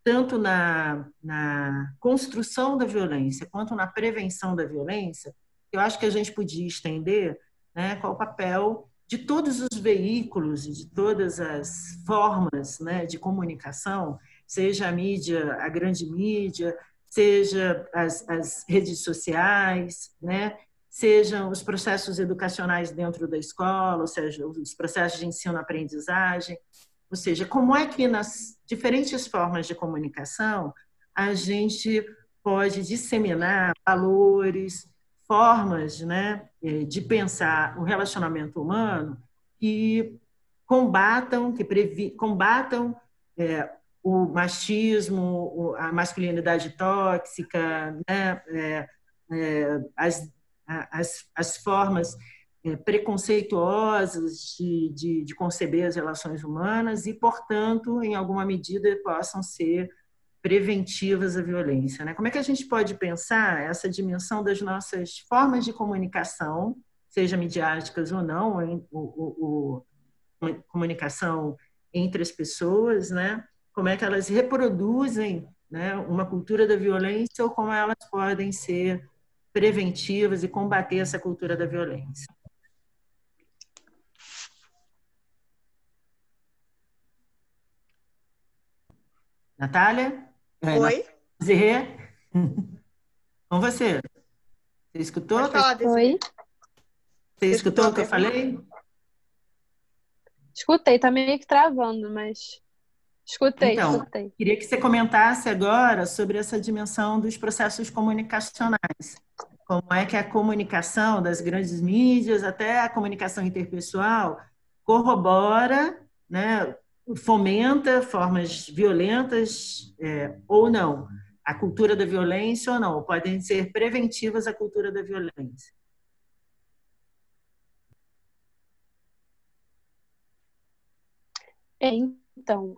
tanto na construção da violência quanto na prevenção da violência. Eu acho que a gente podia estender, né, qual o papel de todos os veículos e de todas as formas, né, de comunicação, seja a mídia, a grande mídia, seja as redes sociais, né, sejam os processos educacionais dentro da escola, ou seja, os processos de ensino-aprendizagem. Ou seja, como é que nas diferentes formas de comunicação a gente pode disseminar valores, formas, né, de pensar o relacionamento humano que combatam o machismo, a masculinidade tóxica, né, as formas preconceituosas de conceber as relações humanas e, portanto, em alguma medida, possam ser preventivas à violência, né? Como é que a gente pode pensar essa dimensão das nossas formas de comunicação, seja midiáticas ou não, comunicação entre as pessoas, né? Como é que elas reproduzem, né, uma cultura da violência ou como elas podem ser preventivas e combater essa cultura da violência. Natália? Oi? Zerê? Com você. Você escutou? Pode falar, Desirê. Oi? Você escutou o que eu falei? Escutei, tá meio que travando, mas escutei. Queria que você comentasse agora sobre essa dimensão dos processos comunicacionais. Como é que a comunicação das grandes mídias, até a comunicação interpessoal, corrobora, né, fomenta formas violentas ou não, a cultura da violência ou não, podem ser preventivas à cultura da violência. Então,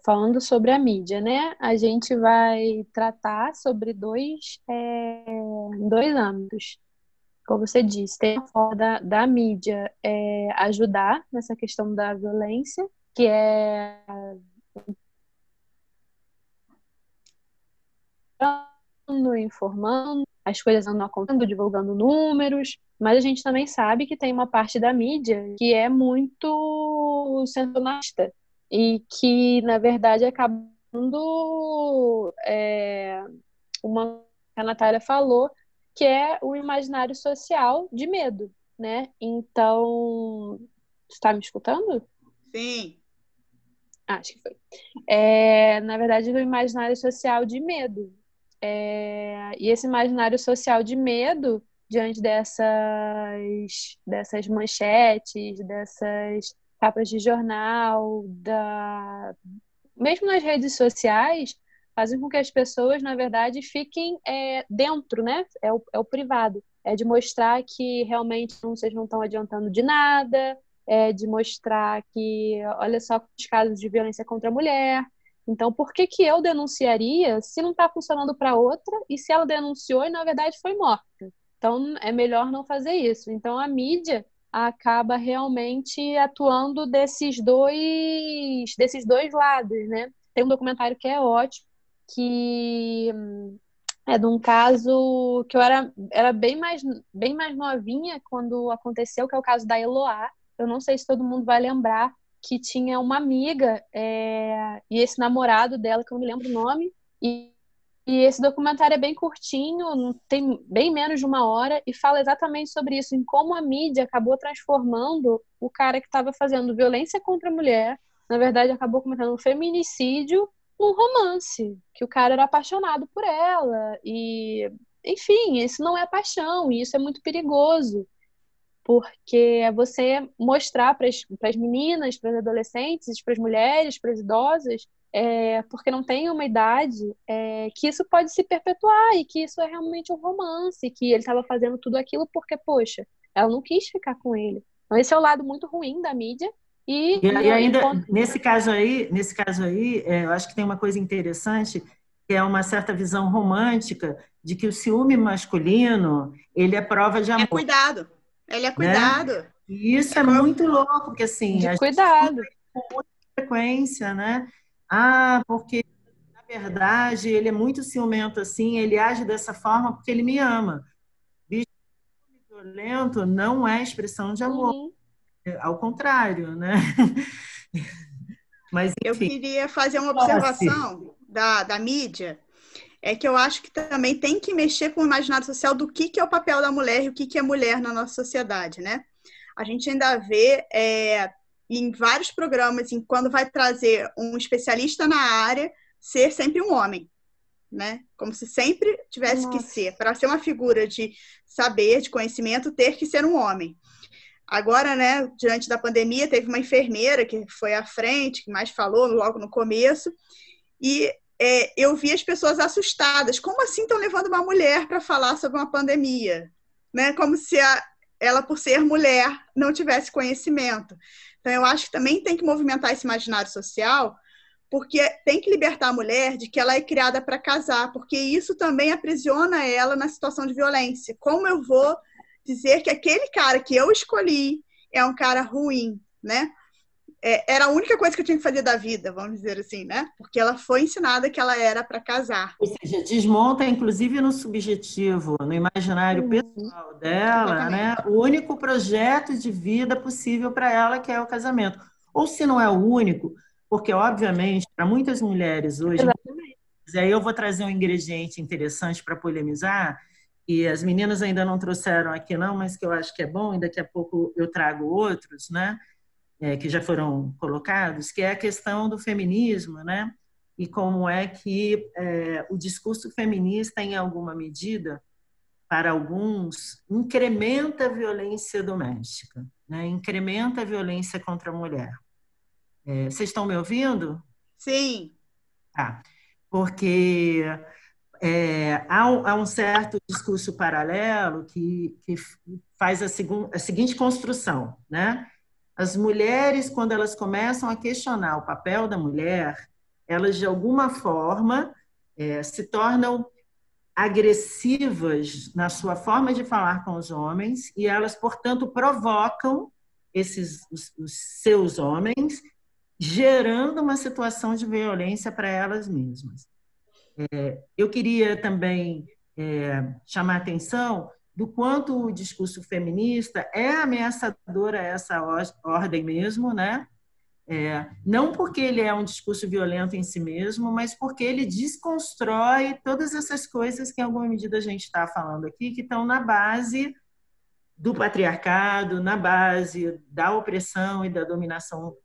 falando sobre a mídia, né? A gente vai tratar sobre dois âmbitos. Como você disse, tem a forma da mídia ajudar nessa questão da violência, que é informando, as coisas andam acontecendo, divulgando números, mas a gente também sabe que tem uma parte da mídia que é muito sensacionalista e que, na verdade, acaba dando uma que a Natália falou, que é o imaginário social de medo, né? Então, você está me escutando? Sim. Acho que foi. Na verdade, o imaginário social de medo. E esse imaginário social de medo, diante dessas manchetes, dessas capas de jornal, mesmo nas redes sociais, fazem com que as pessoas, na verdade, fiquem dentro, né? É o privado. É de mostrar que realmente vocês não estão adiantando de nada, de mostrar que, olha só, os casos de violência contra a mulher. Então, por que eu denunciaria se não está funcionando para outra e se ela denunciou e, na verdade, foi morta? Então, é melhor não fazer isso. Então, a mídia acaba realmente atuando desses dois lados, né? Tem um documentário que é ótimo, que é de um caso que eu era bem mais novinha quando aconteceu, que é o caso da Eloá. Eu não sei se todo mundo vai lembrar, que tinha uma amiga e esse namorado dela, que eu não me lembro o nome, e esse documentário é bem curtinho, tem bem menos de 1 hora, e fala exatamente sobre isso, em como a mídia acabou transformando o cara que estava fazendo violência contra a mulher, na verdade acabou cometendo um feminicídio, num romance, que o cara era apaixonado por ela, e enfim, isso não é paixão, e isso é muito perigoso, porque é você mostrar para as meninas, para as adolescentes, para as mulheres, para as idosas, porque não tem uma idade, que isso pode se perpetuar e que isso é realmente um romance, que ele estava fazendo tudo aquilo porque, poxa, ela não quis ficar com ele. Então, esse é o lado muito ruim da mídia. E ainda, nesse caso aí, eu acho que tem uma coisa interessante, que é uma certa visão romântica de que o ciúme masculino, ele é prova de amor. Ele é cuidado. Né? E isso é muito louco, porque assim, a cuidado. gente com muita frequência, né? Porque na verdade ele é muito ciumento assim, ele age dessa forma porque ele me ama. Bicho violento não é expressão de amor. Uhum. Ao contrário, né? Mas, enfim. Eu queria fazer uma observação da mídia, que eu acho que também tem que mexer com o imaginário social do que é o papel da mulher e o que é mulher na nossa sociedade, né? A gente ainda vê em vários programas, quando vai trazer um especialista na área, ser sempre um homem, né? Como se sempre tivesse que ser. Para ser uma figura de saber, de conhecimento, ter que ser um homem. Agora, né, diante da pandemia, teve uma enfermeira que foi à frente, que mais falou logo no começo, e eu vi as pessoas assustadas. Como assim estão levando uma mulher para falar sobre uma pandemia? Né? Como se ela, por ser mulher, não tivesse conhecimento. Então, eu acho que também tem que movimentar esse imaginário social, porque tem que libertar a mulher de que ela é criada para casar, porque isso também aprisiona ela na situação de violência. Como eu vou dizer que aquele cara que eu escolhi é um cara ruim, né? Era a única coisa que eu tinha que fazer da vida, vamos dizer assim, né? Porque ela foi ensinada que ela era para casar. Ou seja, desmonta, inclusive, no subjetivo, no imaginário pessoal dela, né? Exatamente. O único projeto de vida possível para ela, que é o casamento. Ou se não é o único, porque, obviamente, para muitas mulheres hoje, Exatamente. e aí eu vou trazer um ingrediente interessante para polemizar, e as meninas ainda não trouxeram aqui não, mas que eu acho que é bom, e daqui a pouco eu trago outros, né? Que já foram colocados, que é a questão do feminismo, né? E como é que o discurso feminista, em alguma medida, para alguns, incrementa a violência doméstica, né? Incrementa a violência contra a mulher. Vocês estão me ouvindo? Sim. Ah, porque há um certo discurso paralelo que faz a seguinte construção, né? As mulheres, quando elas começam a questionar o papel da mulher, elas, de alguma forma, se tornam agressivas na sua forma de falar com os homens e elas, portanto, provocam os seus homens, gerando uma situação de violência para elas mesmas. Eu queria também chamar a atenção do quanto o discurso feminista é ameaçador a essa ordem mesmo, né? Não porque ele é um discurso violento em si mesmo, mas porque ele desconstrói todas essas coisas que, em alguma medida, a gente está falando aqui, que estão na base do patriarcado, na base da opressão e da dominação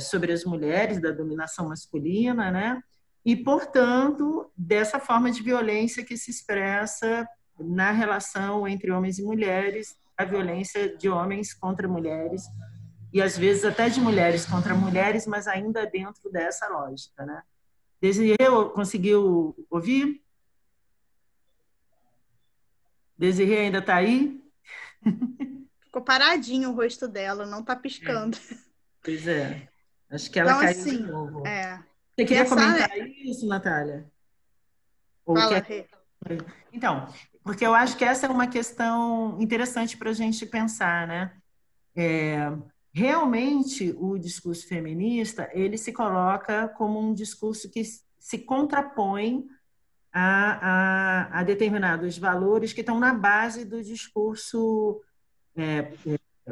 sobre as mulheres, da dominação masculina, né? E, portanto, dessa forma de violência que se expressa na relação entre homens e mulheres, a violência de homens contra mulheres, e às vezes até de mulheres contra mulheres, mas ainda dentro dessa lógica, né? Desirê, conseguiu ouvir? Desirê ainda está aí? Ficou paradinho o rosto dela, não está piscando. Pois é. Acho que ela Então, caiu assim, de novo. Você queria comentar isso, Natália? Fala, Rê. Então, porque eu acho que essa é uma questão interessante para a gente pensar, né? Realmente, o discurso feminista, ele se coloca como um discurso que se contrapõe a determinados valores que estão na base do discurso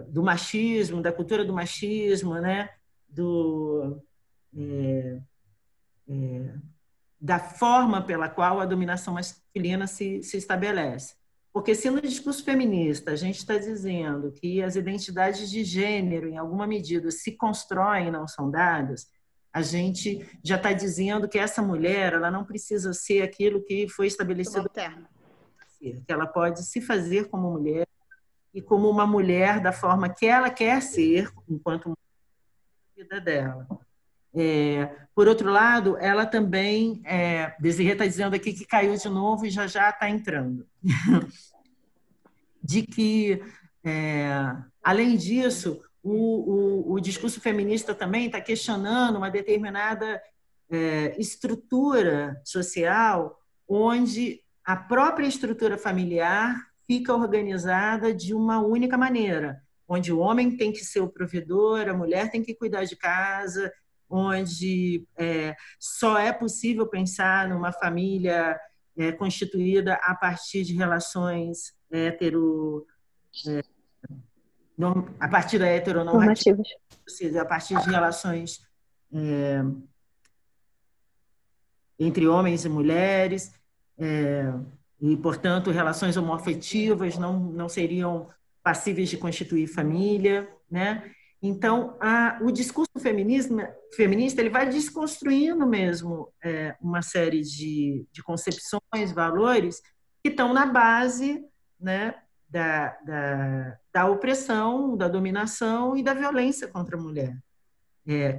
do machismo, da cultura do machismo, né? Da forma pela qual a dominação masculina se estabelece. Porque se no discurso feminista a gente está dizendo que as identidades de gênero, em alguma medida, se constroem e não são dadas, a gente já está dizendo que essa mulher ela não precisa ser aquilo que foi estabelecido, que ela pode se fazer como mulher e como uma mulher da forma que ela quer ser, enquanto mulher na vida dela. Por outro lado, ela também, Desirê está dizendo aqui que caiu de novo e já está entrando, de que, além disso, o discurso feminista também está questionando uma determinada estrutura social onde a própria estrutura familiar fica organizada de uma única maneira, onde o homem tem que ser o provedor, a mulher tem que cuidar de casa, onde só é possível pensar numa família constituída a partir de relações a partir da heteronormativa, ou seja, a partir de relações entre homens e mulheres, e, portanto, relações homoafetivas não seriam passíveis de constituir família, né? Então, o discurso feminista ele vai desconstruindo mesmo uma série de concepções, valores que estão na base, né, da opressão, da dominação e da violência contra a mulher.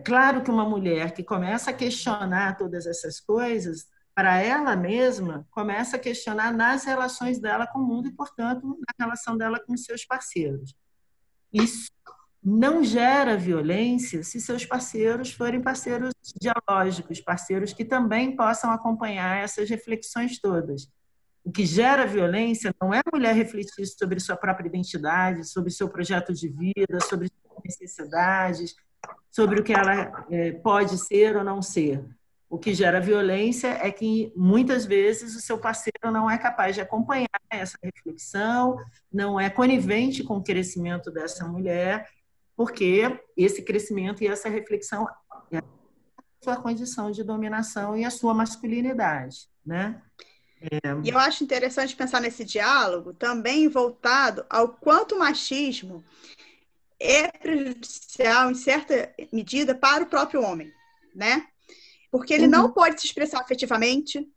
Claro que uma mulher que começa a questionar todas essas coisas, para ela mesma, começa a questionar nas relações dela com o mundo e, portanto, na relação dela com seus parceiros. Isso não gera violência se seus parceiros forem parceiros dialógicos, parceiros que também possam acompanhar essas reflexões todas. O que gera violência não é a mulher refletir sobre sua própria identidade, sobre seu projeto de vida, sobre suas necessidades, sobre o que ela pode ser ou não ser. O que gera violência é que, muitas vezes, o seu parceiro não é capaz de acompanhar essa reflexão, não é conivente com o crescimento dessa mulher, porque esse crescimento e essa reflexão é a sua condição de dominação e a sua masculinidade, né? E eu acho interessante pensar nesse diálogo também voltado ao quanto o machismo é prejudicial, em certa medida, para o próprio homem, né? Porque ele não pode se expressar afetivamente.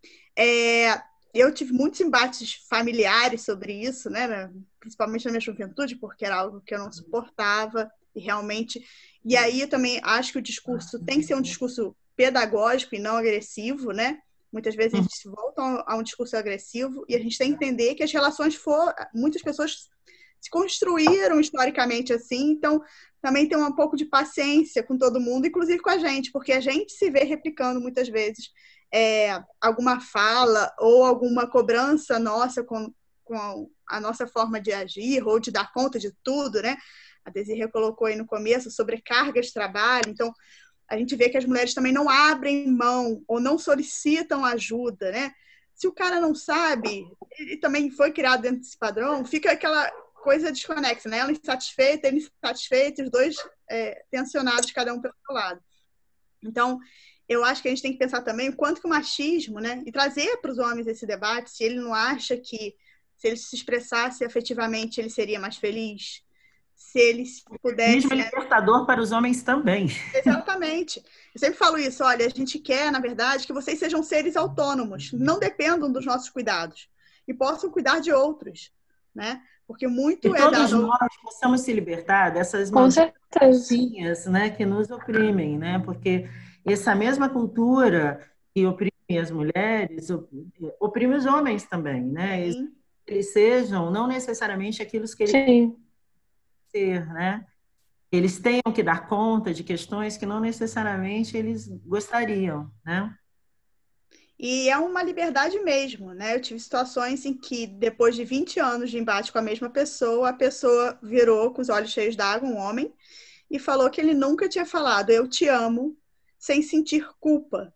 Eu tive muitos embates familiares sobre isso, né? Principalmente na minha juventude, porque era algo que eu não suportava, e realmente... E aí eu também acho que o discurso tem que ser um discurso pedagógico e não agressivo, né? Muitas vezes a gente se volta a um discurso agressivo e a gente tem que entender que as relações muitas pessoas se construíram historicamente assim, então também tem um pouco de paciência com todo mundo, inclusive com a gente, porque a gente se vê replicando muitas vezes alguma fala ou alguma cobrança nossa com a nossa forma de agir ou de dar conta de tudo, né? A Desirê colocou aí no começo sobrecarga de trabalho, então a gente vê que as mulheres também não abrem mão ou não solicitam ajuda, né? Se o cara não sabe, ele também foi criado dentro desse padrão, fica aquela coisa desconexa, né? Ela insatisfeita, ele insatisfeito, os dois tensionados, cada um pelo seu lado. Então, eu acho que a gente tem que pensar também o quanto que o machismo, né? E trazer para os homens esse debate, se ele não acha que se ele se expressasse afetivamente, ele seria mais feliz, se ele pudesse... Mesmo libertador para os homens também. Exatamente. Eu sempre falo isso, olha, a gente quer, na verdade, que vocês sejam seres autônomos, não dependam dos nossos cuidados e possam cuidar de outros, né? Porque muito e todos nós possamos se libertar dessas mãozinhas, né, que nos oprimem, né? Porque essa mesma cultura que oprime as mulheres oprime os homens também, né? Eles sejam não necessariamente aquilo que eles querem ser, né? Eles tenham que dar conta de questões que não necessariamente eles gostariam, né? E é uma liberdade mesmo, né? Eu tive situações em que, depois de 20 anos de embate com a mesma pessoa, a pessoa virou com os olhos cheios d'água, um homem, e falou que ele nunca tinha falado "eu te amo" sem sentir culpa,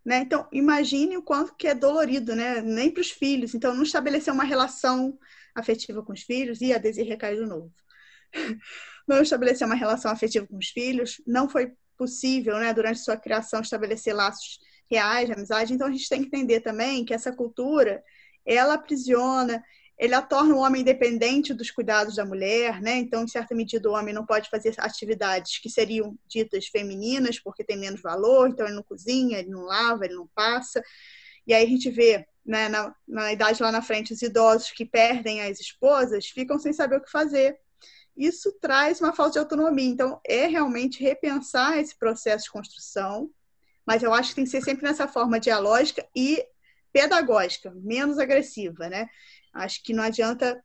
né? Então, imagine o quanto que é dolorido, né? Nem para os filhos. Então, não estabelecer uma relação afetiva com os filhos, e a Desirê caiu de novo. Não estabelecer uma relação afetiva com os filhos, não foi possível, né, durante sua criação, estabelecer laços reais de amizade. Então, a gente tem que entender também que essa cultura, ela aprisiona, ela torna o homem dependente dos cuidados da mulher, né? Então, em certa medida, o homem não pode fazer atividades que seriam ditas femininas, porque tem menos valor, então ele não cozinha, ele não lava, ele não passa. E aí a gente vê, né, na idade lá na frente, os idosos que perdem as esposas ficam sem saber o que fazer. Isso traz uma falta de autonomia. Então, é realmente repensar esse processo de construção, mas eu acho que tem que ser sempre nessa forma dialógica e pedagógica, menos agressiva, né? Acho que não adianta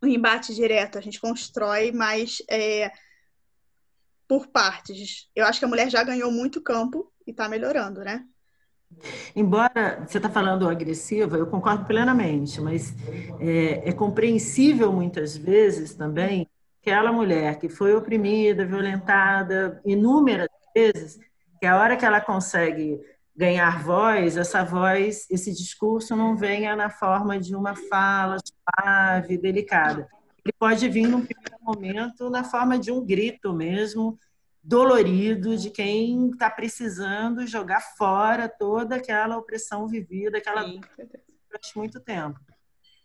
o embate direto, a gente constrói mais por partes. Eu acho que a mulher já ganhou muito campo e está melhorando, né? Embora você está falando agressiva, eu concordo plenamente, mas é compreensível muitas vezes também aquela mulher que foi oprimida, violentada inúmeras vezes, que a hora que ela consegue ganhar voz, essa voz, esse discurso não venha na forma de uma fala suave, delicada. Ele pode vir num primeiro momento na forma de um grito mesmo, dolorido, de quem está precisando jogar fora toda aquela opressão vivida, durante muito tempo.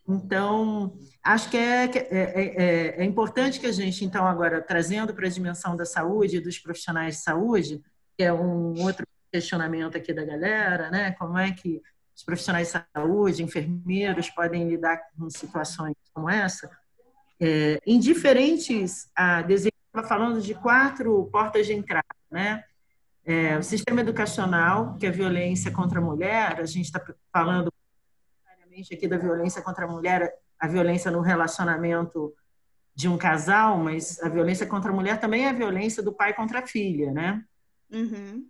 Então, acho que é importante que a gente, então, agora, trazendo para a dimensão da saúde e dos profissionais de saúde, que é um outro questionamento aqui da galera, né? Como é que os profissionais de saúde, enfermeiros, podem lidar com situações como essa? Em diferentes... A Desirê estava falando de 4 portas de entrada, né? O sistema educacional, que é a violência contra a mulher, a gente está falando aqui da violência contra a mulher, a violência no relacionamento de um casal, mas a violência contra a mulher também é a violência do pai contra a filha, né? Uhum.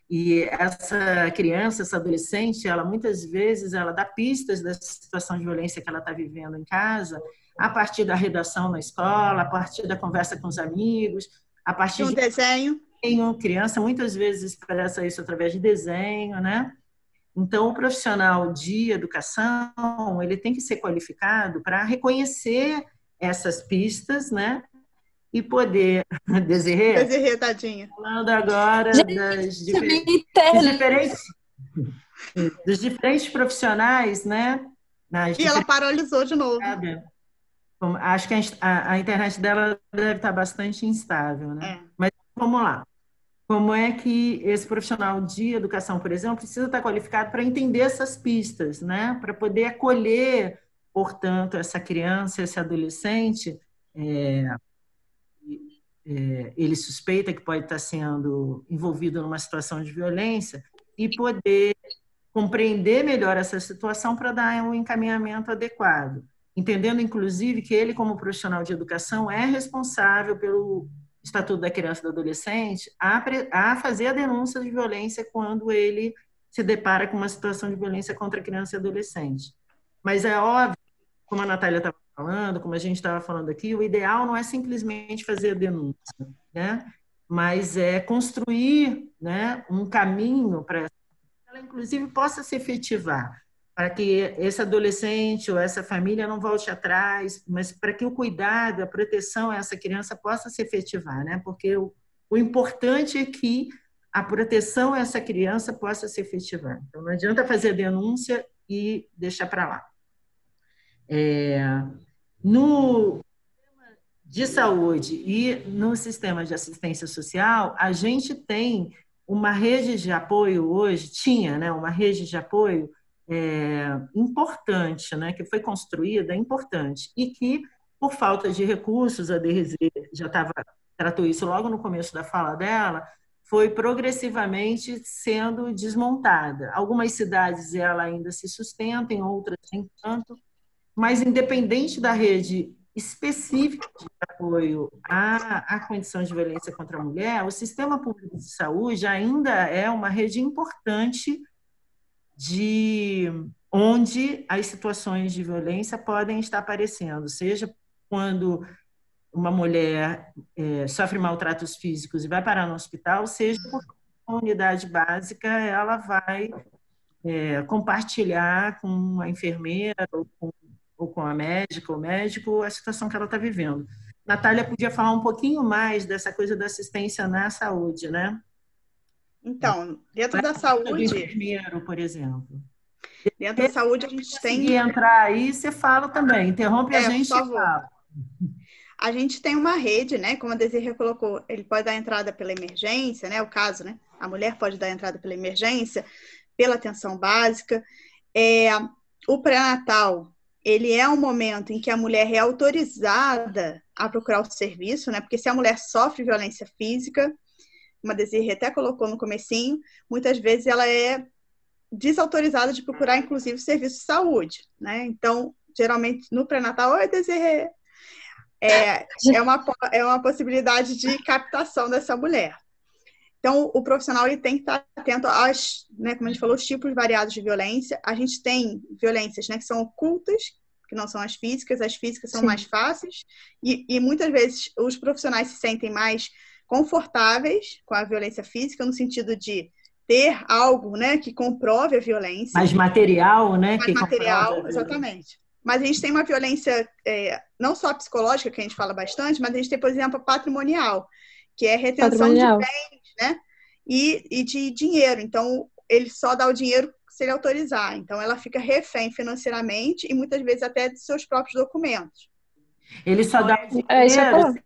E essa criança, essa adolescente, ela muitas vezes ela dá pistas da situação de violência que ela está vivendo em casa, a partir da redação na escola, a partir da conversa com os amigos, a partir De um desenho. criança muitas vezes expressa isso através de desenho, né? Então, o profissional de educação, ele tem que ser qualificado para reconhecer essas pistas, né? E poder, Desirê, tadinha. falando agora dos diferentes profissionais, né? E ela paralisou de novo. Acho que a internet dela deve estar bastante instável, né? É. Mas vamos lá. Como é que esse profissional de educação, por exemplo, precisa estar qualificado para entender essas pistas, né? Para poder acolher, portanto, essa criança, esse adolescente, ele suspeita que pode estar sendo envolvido numa situação de violência e poder compreender melhor essa situação para dar um encaminhamento adequado, entendendo, inclusive, que ele, como profissional de educação, é responsável pelo Estatuto da Criança e do Adolescente a fazer a denúncia de violência quando ele se depara com uma situação de violência contra a criança e adolescente. Mas é óbvio, como a Natália estava falando, como a gente estava falando aqui, o ideal não é simplesmente fazer a denúncia, né? Mas é construir, né, um caminho para que ela, inclusive, possa se efetivar, para que esse adolescente ou essa família não volte atrás, mas para que o cuidado, a proteção a essa criança possa se efetivar, né? Porque o importante é que a proteção a essa criança possa se efetivar. Então, não adianta fazer a denúncia e deixar para lá. No sistema de saúde e no sistema de assistência social, a gente tem uma rede de apoio hoje, tinha, né, uma rede de apoio importante, né, que foi construída, importante, e que, por falta de recursos, a DRZ já tratou isso logo no começo da fala dela, foi progressivamente sendo desmontada. Algumas cidades ela ainda se sustenta, em outras nem tanto, mas independente da rede específica de apoio à condição de violência contra a mulher, o sistema público de saúde ainda é uma rede importante de onde as situações de violência podem estar aparecendo, seja quando uma mulher sofre maltratos físicos e vai parar no hospital, seja porque a unidade básica ela vai compartilhar com a enfermeira ou com a médica ou médico a situação que ela está vivendo. Natália podia falar um pouquinho mais dessa coisa da assistência na saúde, né? Então, dentro da saúde... Do enfermeiro, por exemplo. Dentro da saúde, a gente tem... Se entrar aí, você fala também. Interrompe a gente por favor. E fala. A gente tem uma rede, né? Como a Desirê colocou, ele pode dar entrada pela emergência, né? O caso, né? A mulher pode dar entrada pela emergência, pela atenção básica. O pré-natal, ele é um momento em que a mulher é autorizada a procurar o serviço, né? Porque se a mulher sofre violência física, como a Desirê até colocou no comecinho, muitas vezes ela é desautorizada de procurar, inclusive, serviço de saúde, né? Então, geralmente, no pré-natal, oi, Desirê, é uma possibilidade de captação dessa mulher. Então, o profissional ele tem que estar atento aos, né, como a gente falou, os tipos variados de violência. A gente tem violências, né, que são ocultas, que não são as físicas são mais fáceis, e muitas vezes os profissionais se sentem mais confortáveis com a violência física, no sentido de ter algo, né, que comprove a violência. Mais material, né? Mais material, exatamente. Mas a gente tem uma violência, não só psicológica, que a gente fala bastante, mas a gente tem, por exemplo, patrimonial, que é retenção de bens, né? E de dinheiro. Então, ele só dá o dinheiro se ele autorizar. Então, ela fica refém financeiramente e muitas vezes até de seus próprios documentos. Ele só dá o dinheiro.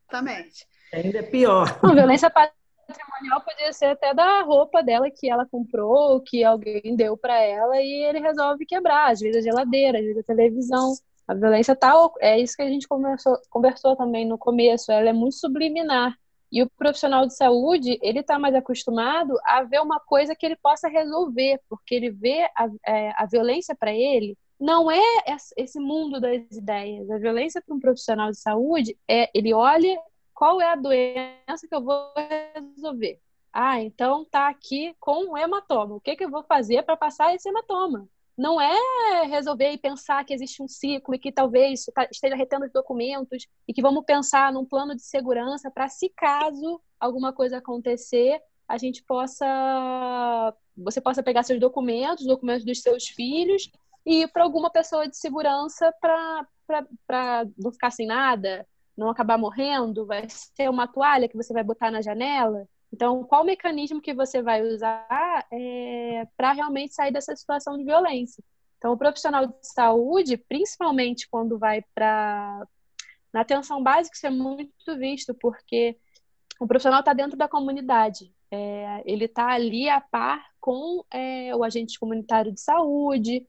Exatamente. Ainda é pior. Não, violência patrimonial podia ser até da roupa dela que ela comprou, que alguém deu para ela e ele resolve quebrar, às vezes a geladeira, às vezes a televisão. A violência é isso que a gente conversou também no começo, ela é muito subliminar. E o profissional de saúde, ele está mais acostumado a ver uma coisa que ele possa resolver, porque ele vê a violência para ele não é esse mundo das ideias. A violência para um profissional de saúde ele olha qual é a doença que eu vou resolver. Ah, então tá aqui com um hematoma. O que eu vou fazer para passar esse hematoma? Não é resolver e pensar que existe um ciclo e que talvez esteja retendo os documentos e que vamos pensar num plano de segurança para, se caso alguma coisa acontecer, você possa pegar seus documentos, os documentos dos seus filhos e ir para alguma pessoa de segurança para não ficar sem nada, não acabar morrendo. Vai ser uma toalha que você vai botar na janela. Então, qual o mecanismo que você vai usar para realmente sair dessa situação de violência? Então, o profissional de saúde, principalmente quando vai na atenção básica, isso é muito visto, porque o profissional está dentro da comunidade. Ele está ali a par com o agente comunitário de saúde,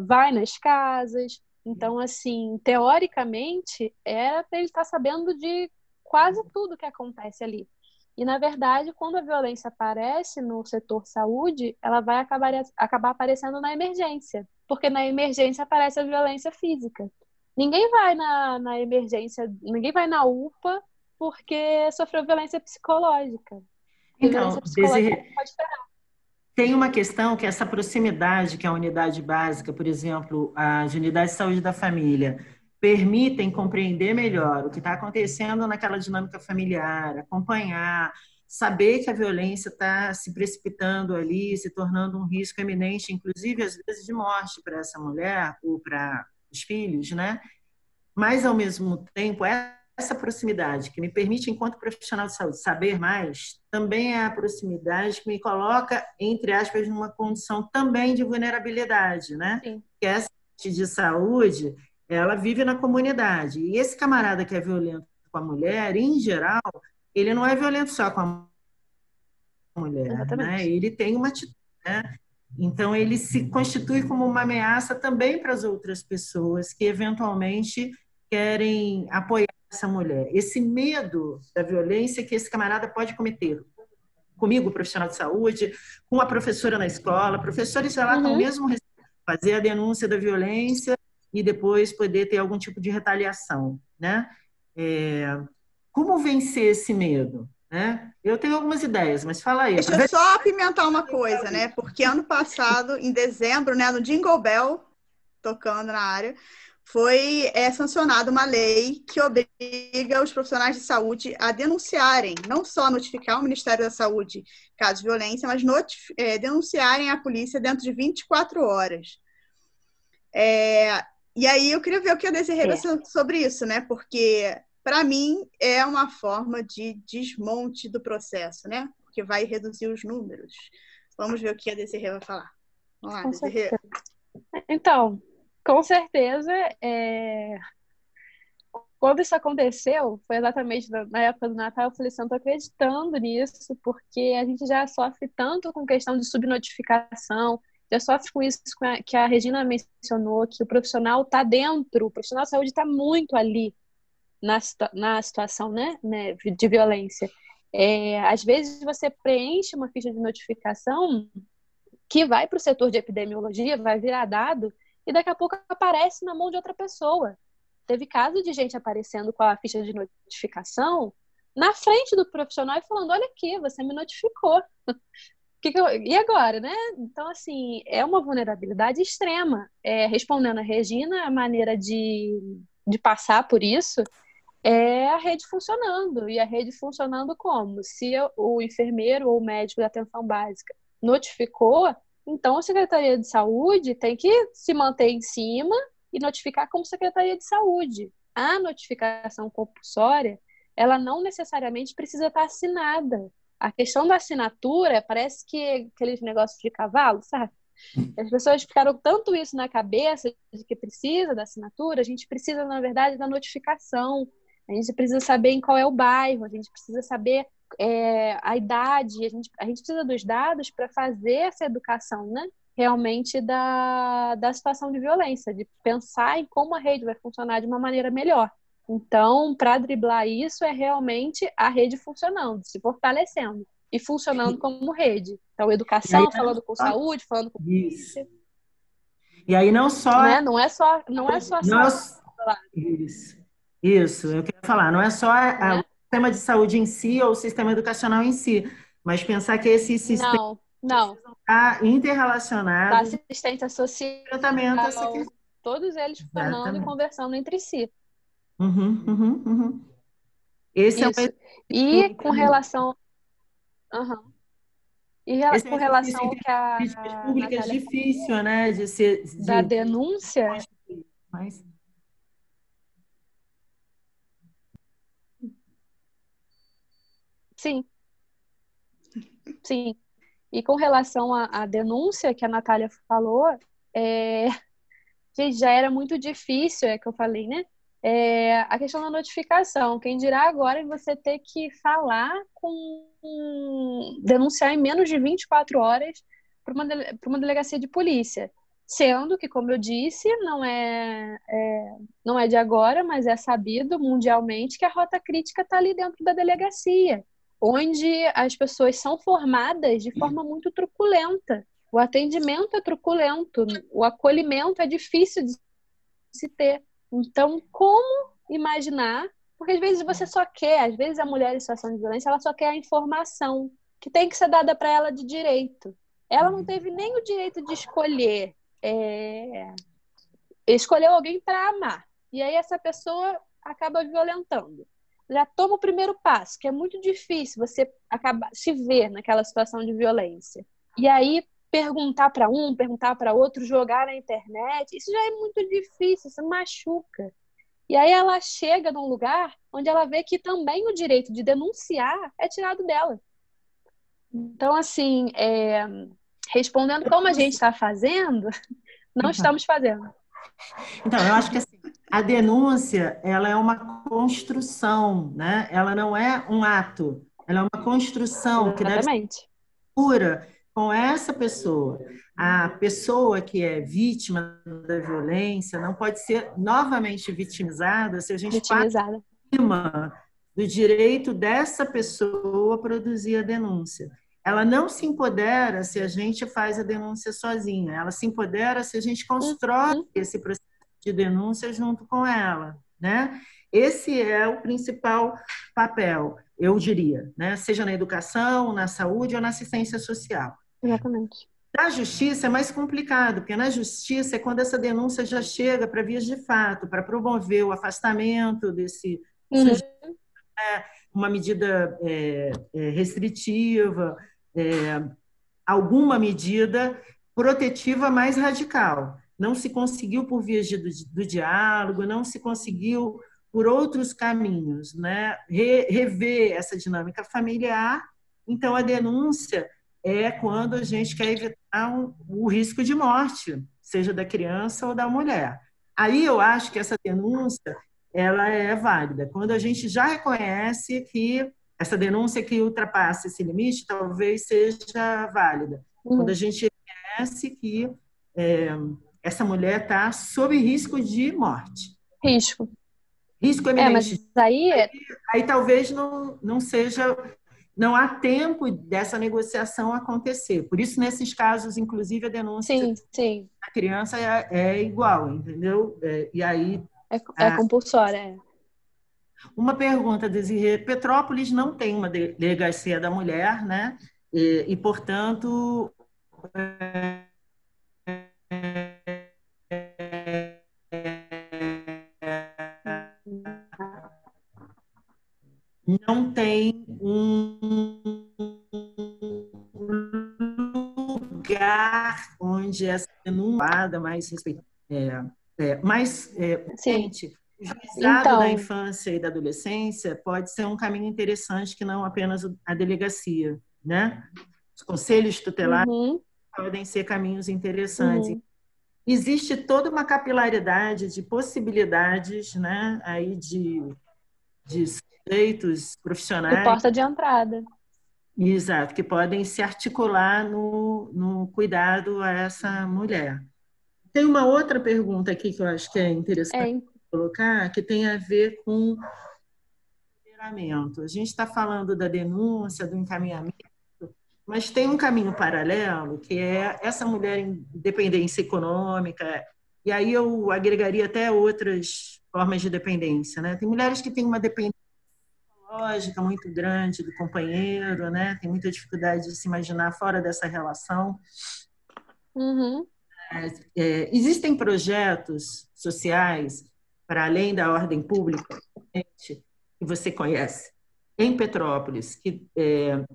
vai nas casas. Então, assim, teoricamente, era para ele estar sabendo de quase tudo que acontece ali. E, na verdade, quando a violência aparece no setor saúde, ela vai acabar aparecendo na emergência, porque na emergência aparece a violência física. Ninguém vai na emergência, ninguém vai na UPA porque sofreu violência psicológica. Então, Violência psicológica não pode esperar. tem uma questão que essa proximidade que a unidade básica, por exemplo, as unidades de saúde da família, permitem compreender melhor o que está acontecendo naquela dinâmica familiar, acompanhar, saber que a violência está se precipitando ali, se tornando um risco eminente, inclusive, às vezes, de morte para essa mulher ou para os filhos, né? Mas, ao mesmo tempo, essa proximidade que me permite, enquanto profissional de saúde, saber mais, também é a proximidade que me coloca, entre aspas, numa condição também de vulnerabilidade, né? Sim. Que essa de saúde, ela vive na comunidade. E esse camarada que é violento com a mulher, em geral, ele não é violento só com a mulher, Exatamente. né? Ele tem uma atitude, né? Então, ele se constitui como uma ameaça também para as outras pessoas que, eventualmente, querem apoiar essa mulher. Esse medo da violência que esse camarada pode cometer. Comigo, profissional de saúde, com a professora na escola. Professores relatam mesmo fazer a denúncia da violência e depois poder ter algum tipo de retaliação, né? Como vencer esse medo? Né? Eu tenho algumas ideias, mas fala aí. Deixa eu só apimentar uma coisa, né? Porque ano passado, em dezembro, né, no Jingle Bell, tocando na área, foi sancionada uma lei que obriga os profissionais de saúde a denunciarem, não só notificar o Ministério da Saúde caso de violência, mas denunciarem a polícia dentro de 24 horas. E aí eu queria ver o que a Desirê pensa sobre isso, né? Porque, para mim, é uma forma de desmonte do processo, né? Porque vai reduzir os números. Vamos ver o que a Desirê vai falar. Vamos lá, Desirê. Então, com certeza, quando isso aconteceu, foi exatamente na época do Natal, eu falei assim, eu tô acreditando nisso, porque a gente já sofre tanto com questão de subnotificação, já sofre com isso que a Regina mencionou, que o profissional está dentro, o profissional de saúde está muito ali na situação, né, de violência. Às vezes você preenche uma ficha de notificação que vai para o setor de epidemiologia, vai virar dado, e daqui a pouco aparece na mão de outra pessoa. Teve caso de gente aparecendo com a ficha de notificação na frente do profissional e falando, olha aqui, você me notificou. E agora, né? Então, assim, é uma vulnerabilidade extrema. Respondendo a Regina, a maneira de passar por isso é a rede funcionando. E a rede funcionando como? Se o enfermeiro ou o médico da atenção básica notificou, então a Secretaria de Saúde tem que se manter em cima e notificar como Secretaria de Saúde. A notificação compulsória, ela não necessariamente precisa estar assinada. A questão da assinatura parece que aqueles negócios de cavalo, sabe? As pessoas ficaram tanto isso na cabeça de que precisa da assinatura, a gente precisa, na verdade, da notificação. A gente precisa saber em qual é o bairro, a gente precisa saber a idade, a gente precisa dos dados para fazer essa educação, né? Realmente da situação de violência, de pensar em como a rede vai funcionar de uma maneira melhor. Então, para driblar isso, é realmente a rede funcionando, se fortalecendo e funcionando como rede. Então, educação, falando com saúde, falando com polícia. E aí não só né? Não é só a não é saúde, isso, eu queria falar, não é só o né? sistema de saúde em si ou o sistema educacional em si, mas pensar que esses sistemas Não. estão Da interrelacionados no assistência social, tratamento a essa questão. todos eles falando e Exatamente. conversando entre si. Uhum, uhum, uhum. Esse é um Isso. E com exercício, relação. Aham. esse é um Com exercício relação em ao termos que de a políticas públicas Natália difícil, né, de ser, da de denúncia, construir, mas sim, sim. E com relação à denúncia que a Natália falou, é, gente, já era muito difícil, é que eu falei, né? A questão da notificação. Quem dirá agora é você ter que falar denunciar em menos de 24 horas para uma delegacia de polícia. Sendo que, como eu disse, não é de agora, mas é sabido mundialmente que a rota crítica está ali dentro da delegacia, onde as pessoas são formadas de forma muito truculenta. O atendimento é truculento, o acolhimento é difícil de se ter. Então, como imaginar? Porque às vezes você só quer, às vezes a mulher em situação de violência, ela só quer a informação que tem que ser dada para ela de direito. Ela não teve nem o direito de escolheu alguém para amar. E aí essa pessoa acaba violentando. Já toma o primeiro passo, que é muito difícil você acabar se ver naquela situação de violência. E aí perguntar para um, perguntar para outro, jogar na internet, isso já é muito difícil, isso machuca. E aí ela chega num lugar onde ela vê que também o direito de denunciar é tirado dela. Então, assim, respondendo como a gente está fazendo, não estamos fazendo. então, eu acho que assim, a denúncia, ela é uma construção, né? Ela não é um ato, ela é uma construção que deve ser Exatamente. pura com essa pessoa. A pessoa que é vítima da violência não pode ser novamente vitimizada se a gente parte Vitimizada. do direito dessa pessoa a produzir a denúncia. Ela não se empodera se a gente faz a denúncia sozinha, ela se empodera se a gente constrói esse processo de denúncia junto com ela, né? Esse é o principal papel, eu diria, né? Seja na educação, na saúde ou na assistência social. Exatamente. Na justiça é mais complicado, porque na justiça é quando essa denúncia já chega para vias de fato, para promover o afastamento desse sujeito, uma medida restritiva, alguma medida protetiva mais radical. Não se conseguiu por vias do diálogo, não se conseguiu por outros caminhos, né? Rever essa dinâmica familiar. Então, a denúncia é quando a gente quer evitar o risco de morte, seja da criança ou da mulher. Aí eu acho que essa denúncia ela é válida. Quando a gente já reconhece que essa denúncia que ultrapassa esse limite talvez seja válida. Quando a gente reconhece que essa mulher está sob risco de morte. Risco. Risco Mas eminente. aí Aí talvez não seja, não há tempo dessa negociação acontecer. Por isso, nesses casos, inclusive, a denúncia sim. da criança é igual, entendeu? E aí É compulsória. Uma pergunta, Desirê. Petrópolis não tem uma delegacia da mulher, né? Portanto, não tem um lugar onde essa denúncia mais respeitada, Sim. o juizado da infância e da adolescência pode ser um caminho interessante que não apenas a delegacia, né? Os conselhos tutelares podem ser caminhos interessantes. Existe toda uma capilaridade de possibilidades, né? Aí de sujeitos profissionais. De porta de entrada. Exato, que podem se articular no cuidado a essa mulher. Tem uma outra pergunta aqui que eu acho que é interessante colocar, que tem a ver com o empoderamento. A gente está falando da denúncia, do encaminhamento, Mas tem um caminho paralelo, que é essa mulher em dependência econômica, e aí eu agregaria até outras formas de dependência, né? Tem mulheres que têm uma dependência lógica muito grande do companheiro, né? Tem muita dificuldade de se imaginar fora dessa relação. Uhum. Existem projetos sociais para além da ordem pública que você conhece em Petrópolis que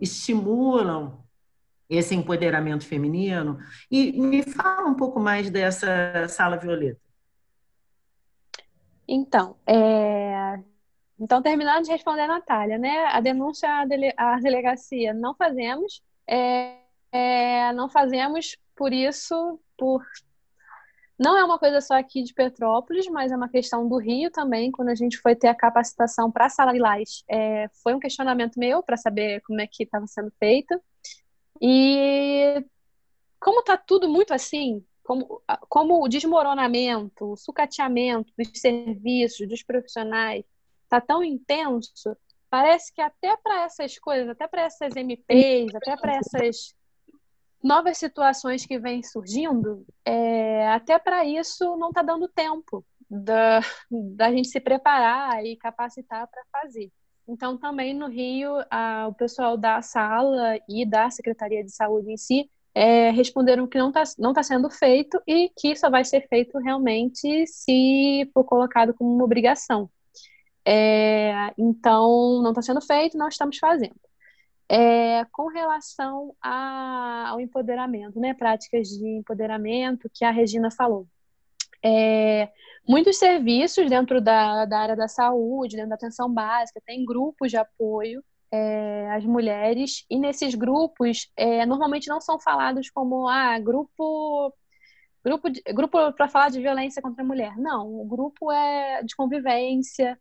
estimulam esse empoderamento feminino. E me fala um pouco mais dessa Sala Violeta. Então, terminando de responder a Natália, né? A denúncia à delegacia não fazemos, não fazemos não é uma coisa só aqui de Petrópolis, mas é uma questão do Rio também. Quando a gente foi ter a capacitação para a Sala Lilás, foi um questionamento meu para saber como é que estava sendo feito. E como está tudo muito assim, como o desmoronamento, o sucateamento dos serviços, dos profissionais, está tão intenso, parece que até para essas coisas, até para essas MPs, até para essas novas situações que vêm surgindo, até para isso não está dando tempo da gente se preparar e capacitar para fazer. Então, também no Rio, o pessoal da sala e da Secretaria de Saúde em si responderam que não tá sendo feito e que só vai ser feito realmente se for colocado como uma obrigação. Então, não está sendo feito, nós estamos fazendo. Com relação ao empoderamento, né, práticas de empoderamento que a Regina falou. Muitos serviços dentro da área da saúde, dentro da atenção básica, tem grupos de apoio às mulheres, e nesses grupos normalmente não são falados como grupo para falar de violência contra a mulher. Não, o grupo é de convivência,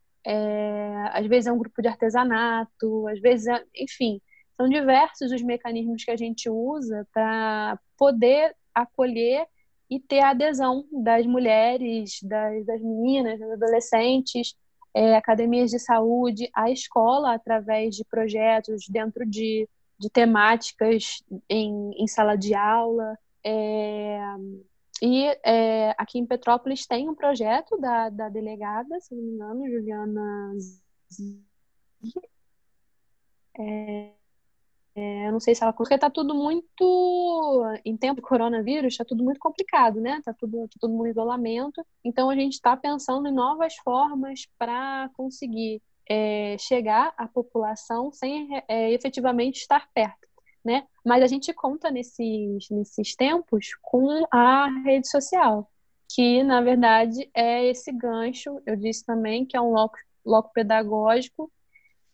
às vezes é um grupo de artesanato, às vezes enfim, são diversos os mecanismos que a gente usa para poder acolher e ter a adesão das mulheres, das meninas, das adolescentes, academias de saúde, a escola, através de projetos dentro de temáticas em sala de aula. Aqui em Petrópolis tem um projeto da delegada, se não me engano, Juliana. Eu não sei se ela... Porque está tudo muito... Em tempo de coronavírus, está tudo muito complicado, né? Está tudo no isolamento. Então, a gente está pensando em novas formas para conseguir chegar à população sem efetivamente estar perto, né? Mas a gente conta nesses tempos com a rede social, que, na verdade, é esse gancho. Eu disse também que é um loco pedagógico,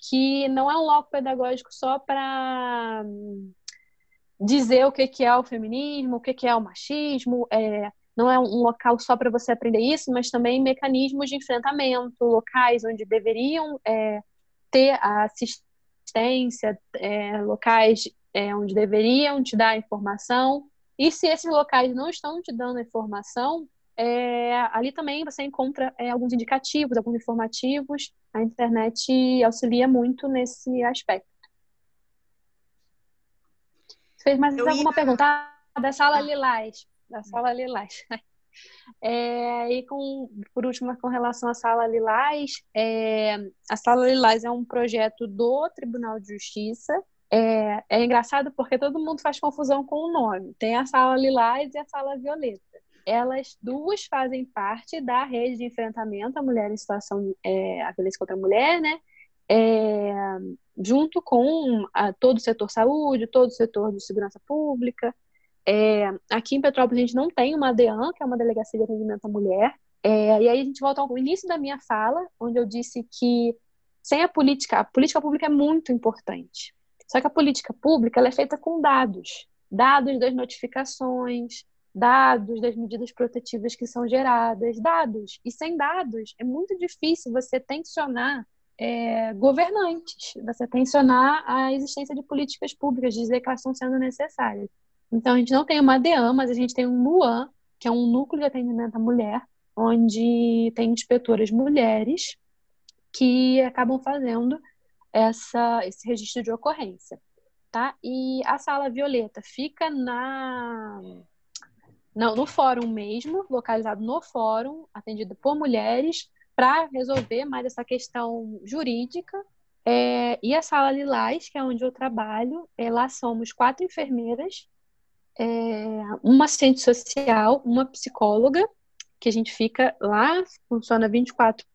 que não é um loco pedagógico só para dizer o que é o feminismo, o que é o machismo, não é um local só para você aprender isso, mas também mecanismos de enfrentamento, locais onde deveriam ter a assistência, locais onde deveriam te dar informação, e se esses locais não estão te dando informação, ali também você encontra alguns indicativos, alguns informativos. A internet auxilia muito nesse aspecto. Você fez mais alguma pergunta? Da Sala Lilás. Da Sala Lilás. E por último, com relação à Sala Lilás, a Sala Lilás é um projeto do Tribunal de Justiça. É engraçado porque todo mundo faz confusão com o nome. Tem a Sala Lilás e a Sala Violeta. Elas duas fazem parte da rede de enfrentamento à mulher em situação à violência contra a mulher, né? Junto com todo o setor saúde, todo o setor de segurança pública. Aqui em Petrópolis a gente não tem uma DEAN, que é uma Delegacia de Atendimento à Mulher. E aí a gente volta ao início da minha fala, onde eu disse que sem a política pública é muito importante. Só que a política pública ela é feita com dados das notificações, dados das medidas protetivas que são geradas, dados. E sem dados é muito difícil você tensionar governantes, você tensionar a existência de políticas públicas, dizer que elas estão sendo necessárias. Então, a gente não tem uma DEAN, mas a gente tem um NUAM, que é um núcleo de atendimento à mulher, onde tem inspetoras mulheres que acabam fazendo esse registro de ocorrência. tá? E a sala violeta fica no fórum mesmo, localizado no fórum, atendido por mulheres, para resolver mais essa questão jurídica. E a sala lilás, que é onde eu trabalho, lá somos 4 enfermeiras, uma assistente social, uma psicóloga, que a gente fica lá, funciona 24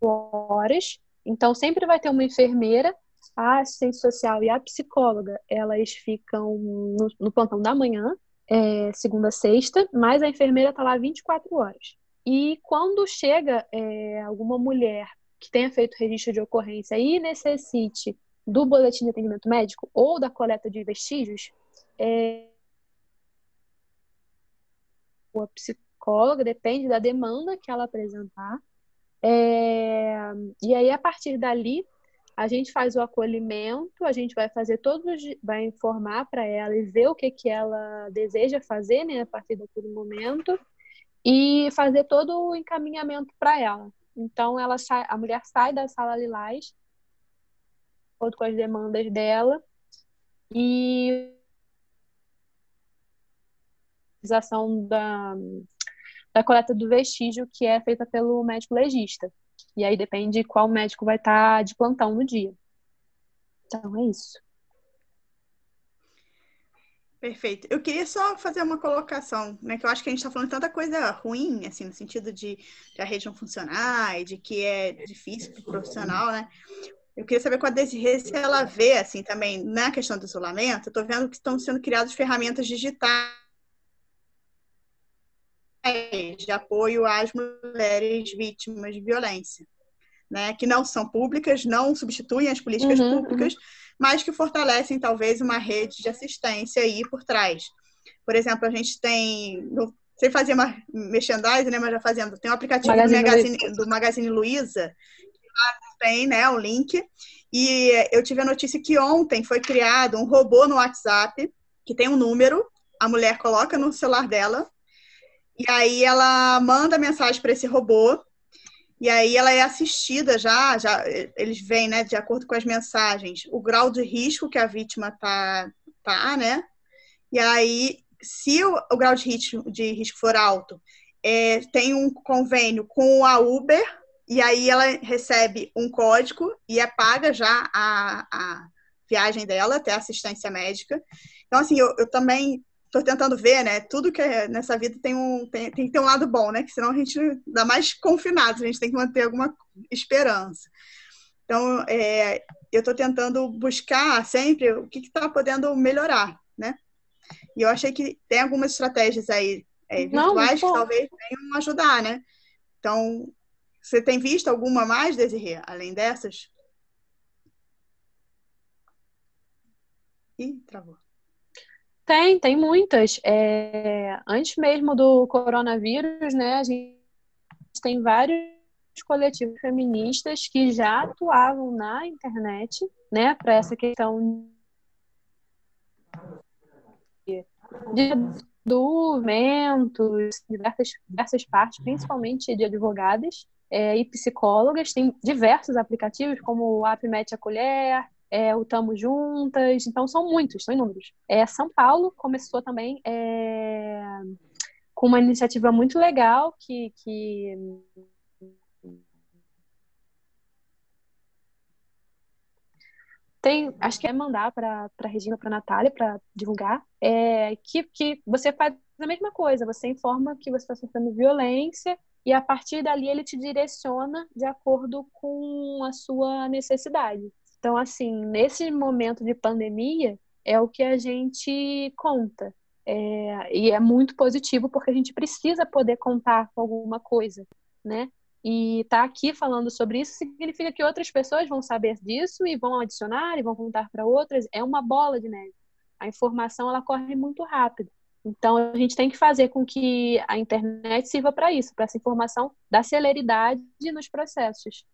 horas. Então, sempre vai ter uma enfermeira, a assistente social e a psicóloga, elas ficam no plantão da manhã, segunda a sexta, mas a enfermeira está lá 24 horas. E quando chega alguma mulher que tenha feito registro de ocorrência e necessite do boletim de atendimento médico ou da coleta de vestígios, a psicóloga, depende da demanda que ela apresentar. E aí, a partir dali, a gente faz o acolhimento, a gente vai fazer vai informar para ela e ver o que ela deseja fazer, né, a partir daquele momento, e fazer todo o encaminhamento para ela. Então, a mulher sai da sala lilás, de acordo com as demandas dela, e a realização da coleta do vestígio, que é feita pelo médico legista. E aí depende qual médico vai estar de plantão no dia. Então, é isso. Perfeito. Eu queria só fazer uma colocação, né? Que eu acho que a gente está falando tanta coisa ruim, assim, no sentido de a rede não funcionar e de que é difícil para o profissional, né? Eu queria saber com a Desirê se ela vê, assim, também, na questão do isolamento, eu estou vendo que estão sendo criadas ferramentas digitais de apoio às mulheres vítimas de violência, né? Que não são públicas, não substituem as políticas públicas, mas que fortalecem talvez uma rede de assistência aí por trás. Por exemplo, a gente tem, sem fazer merchandising, né, mas já fazendo, tem um aplicativo do Magazine Luiza, que tem, né, o link, e eu tive a notícia que ontem foi criado um robô no WhatsApp, que tem um número, a mulher coloca no celular dela, e aí ela manda mensagem para esse robô, e aí ela é assistida já eles veem, né, de acordo com as mensagens, o grau de risco que a vítima tá, né? E aí, se o grau de risco for alto, tem um convênio com a Uber, e aí ela recebe um código e é paga já a viagem dela até a assistência médica. Então, assim, eu também estou tentando ver, né? Tudo que nessa vida tem que ter um lado bom, né? Que senão a gente dá mais confinado, a gente tem que manter alguma esperança. Então, eu estou tentando buscar sempre o que está podendo melhorar, né? E eu achei que tem algumas estratégias aí virtuais que talvez venham ajudar, né? Então, você tem visto alguma mais, Desirê, além dessas? Ih, travou. Tem muitas. Antes mesmo do coronavírus, né, a gente tem vários coletivos feministas que já atuavam na internet, né, para essa questão de documentos, diversas partes, principalmente de advogadas e psicólogas. Tem diversos aplicativos, como o App Mete a Colher, o Tamo Juntas, então são muitos, são inúmeros. São Paulo começou também com uma iniciativa muito legal que acho que mandar para a Regina, para a Natália, para divulgar, que você faz a mesma coisa, você informa que você está sofrendo violência e a partir dali ele te direciona de acordo com a sua necessidade. Então, assim, nesse momento de pandemia, é o que a gente conta. E é muito positivo, porque a gente precisa poder contar com alguma coisa, né? E estar aqui falando sobre isso significa que outras pessoas vão saber disso e vão adicionar e vão contar para outras. É uma bola de neve. A informação, ela corre muito rápido. Então, a gente tem que fazer com que a internet sirva para isso, para essa informação dar celeridade nos processos.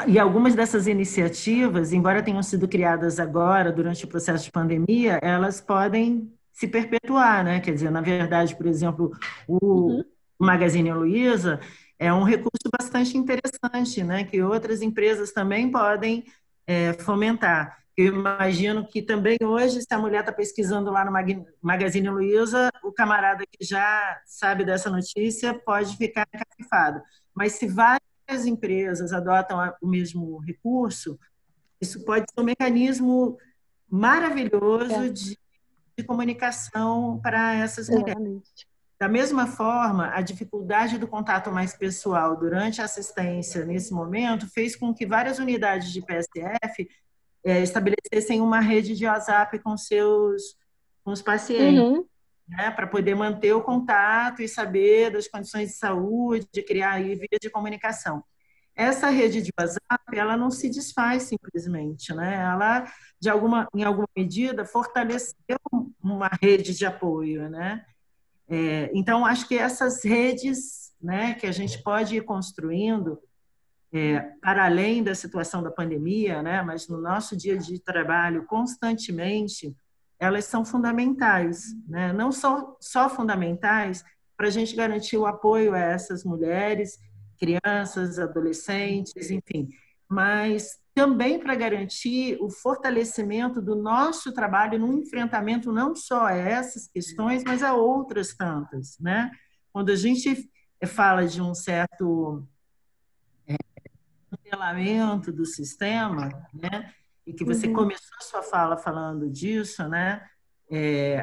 E algumas dessas iniciativas, embora tenham sido criadas agora, durante o processo de pandemia, elas podem se perpetuar, né? Quer dizer, na verdade, por exemplo, o Magazine Luiza é um recurso bastante interessante, né? Que outras empresas também podem fomentar. Eu imagino que também hoje, se a mulher está pesquisando lá no Magazine Luiza, o camarada que já sabe dessa notícia pode ficar encafifado. Mas se várias empresas adotam o mesmo recurso, isso pode ser um mecanismo maravilhoso de comunicação para essas mulheres. Exatamente. Da mesma forma, a dificuldade do contato mais pessoal durante a assistência nesse momento fez com que várias unidades de PSF estabelecessem uma rede de WhatsApp com os pacientes, Uhum. né, para poder manter o contato e saber das condições de saúde, de criar aí vias de comunicação. Essa rede de WhatsApp, ela não se desfaz simplesmente, né? Ela, em alguma medida, fortaleceu uma rede de apoio, né? Então, acho que essas redes, né, que a gente pode ir construindo, para além da situação da pandemia, né, mas no nosso dia de trabalho, constantemente, elas são fundamentais, né? Não só fundamentais para a gente garantir o apoio a essas mulheres, crianças, adolescentes, enfim, mas também para garantir o fortalecimento do nosso trabalho no enfrentamento não só a essas questões, mas a outras tantas, né? Quando a gente fala de um certo nivelamento do sistema, né? E que você começou a sua fala falando disso, né?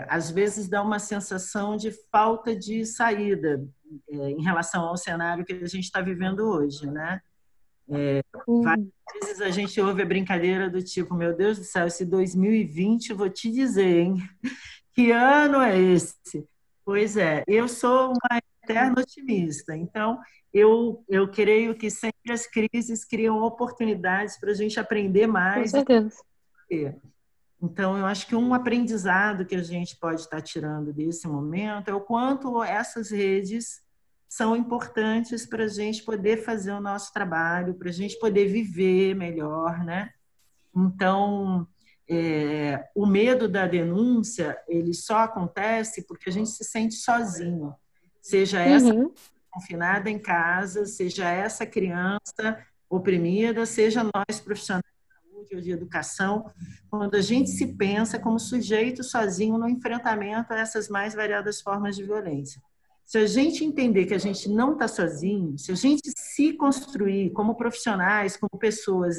Às vezes dá uma sensação de falta de saída em relação ao cenário que a gente está vivendo hoje, né? Várias vezes a gente ouve a brincadeira do tipo, meu Deus do céu, esse 2020, eu vou te dizer, hein? Que ano é esse? Pois é, eu sou uma eterna otimista, então eu creio que sempre as crises criam oportunidades para a gente aprender Com mais. certeza. Então, eu acho que um aprendizado que a gente pode estar tirando desse momento é o quanto essas redes são importantes para a gente poder fazer o nosso trabalho, para a gente poder viver melhor, né? Então, o medo da denúncia, ele só acontece porque a gente se sente sozinho. Seja essa confinada em casa, seja essa criança oprimida, seja nós profissionais de saúde ou de educação, quando a gente se pensa como sujeito sozinho no enfrentamento a essas mais variadas formas de violência. Se a gente entender que a gente não está sozinho, se a gente se construir como profissionais, como pessoas,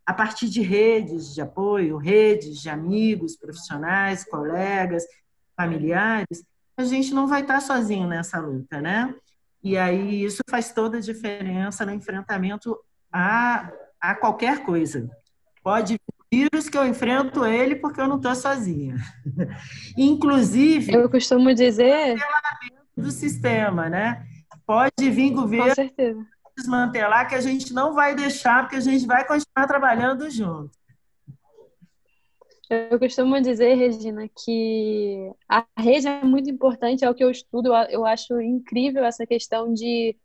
a partir de redes de apoio, redes de amigos, profissionais, colegas, familiares, a gente não vai estar sozinho nessa luta, né? E aí isso faz toda a diferença no enfrentamento a qualquer coisa. Pode vir vírus que eu enfrento ele porque eu não estou sozinha. Inclusive, Eu costumo dizer, do sistema, né? Pode vir com governo certeza. desmantelar que a gente não vai deixar, porque a gente vai continuar trabalhando junto. Eu costumo dizer, Regina, que a rede é muito importante, é o que eu estudo. Eu acho incrível essa questão de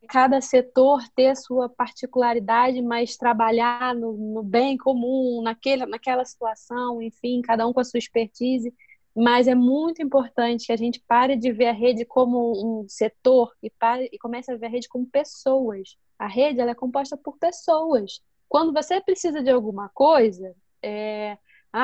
cada setor ter a sua particularidade, mas trabalhar no bem comum, naquela situação, enfim, cada um com a sua expertise. Mas é muito importante que a gente pare de ver a rede como um setor e comece a ver a rede como pessoas. A rede, ela é composta por pessoas. Quando você precisa de alguma coisa,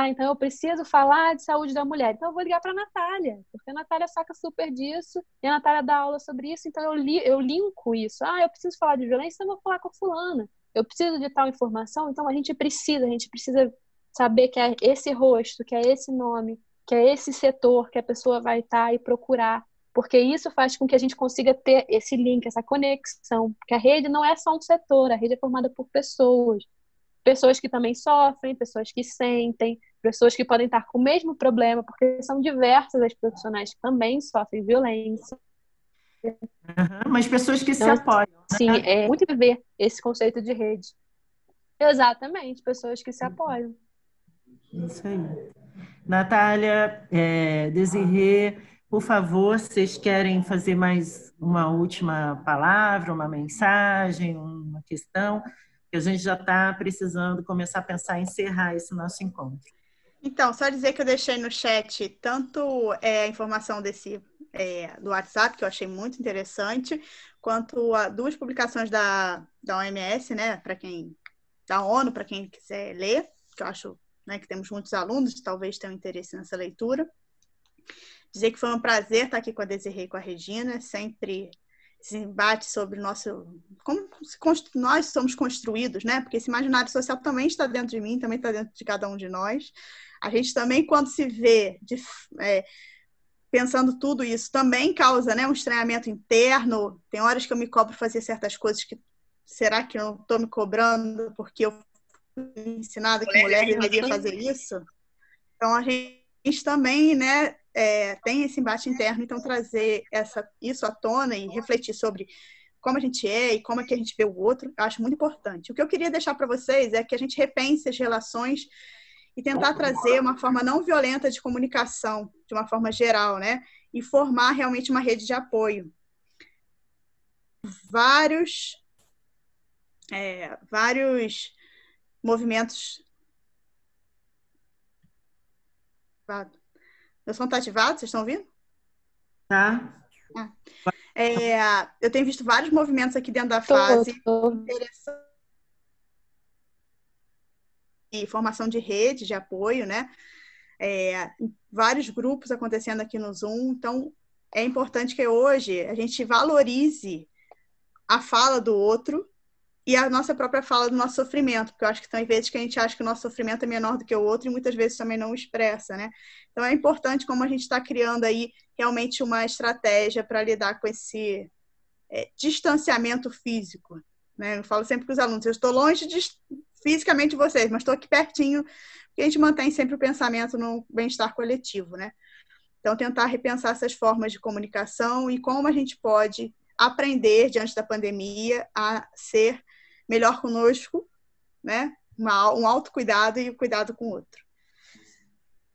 então eu preciso falar de saúde da mulher. Então eu vou ligar para a Natália, porque a Natália saca super disso e a Natália dá aula sobre isso, então eu linko isso. Eu preciso falar de violência, então eu vou falar com a fulana. Eu preciso de tal informação, então a gente precisa saber que é esse rosto, que é esse nome, que é esse setor que a pessoa vai estar e procurar, porque isso faz com que a gente consiga ter esse link, essa conexão, porque a rede não é só um setor, a rede é formada por pessoas. Pessoas que também sofrem, pessoas que sentem, pessoas que podem estar com o mesmo problema, porque são diversas as profissionais que também sofrem violência. Mas pessoas que se Então, apoiam. sim, é muito ver esse conceito de rede. Exatamente, pessoas que se apoiam. Isso aí. Natália, Desirê, por favor, vocês querem fazer mais uma última palavra, uma mensagem, uma questão? Que a gente já está precisando começar a pensar em encerrar esse nosso encontro. Então, só dizer que eu deixei no chat tanto a informação do WhatsApp, que eu achei muito interessante, quanto duas publicações da OMS, né, da ONU, para quem quiser ler, que eu acho, né, que temos muitos alunos que talvez tenham interesse nessa leitura. Dizer que foi um prazer estar aqui com a Desirê e com a Regina, sempre esse embate sobre como nós somos construídos, né? Porque esse imaginário social também está dentro de mim, também está dentro de cada um de nós. A gente também, quando se vê pensando tudo isso, também causa, né, um estranhamento interno. Tem horas que eu me cobro fazer certas coisas que será que eu não estou me cobrando porque eu fui ensinada que mulher deveria fazer isso? Então, a gente também, né, tem esse embate interno, então trazer isso à tona e refletir sobre como a gente é e como é que a gente vê o outro, eu acho muito importante. O que eu queria deixar para vocês é que a gente repense as relações e tentar trazer uma forma não violenta de comunicação, de uma forma geral, né, e formar realmente uma rede de apoio. Vários movimentos. Meu som está ativado? Vocês estão ouvindo? Tá? Eu tenho visto vários movimentos aqui dentro da fase interessantes e formação de rede de apoio, né? Vários grupos acontecendo aqui no Zoom. Então, é importante que hoje a gente valorize a fala do outro e a nossa própria fala do nosso sofrimento, porque eu acho que tem vezes que a gente acha que o nosso sofrimento é menor do que o outro e muitas vezes também não o expressa, né? Então é importante como a gente está criando aí realmente uma estratégia para lidar com esse distanciamento físico, né? Eu falo sempre para os alunos, eu estou longe fisicamente de vocês, mas estou aqui pertinho, porque a gente mantém sempre o pensamento no bem-estar coletivo, né? Então tentar repensar essas formas de comunicação e como a gente pode aprender diante da pandemia a ser melhor conosco, né? Um autocuidado e o cuidado com o outro.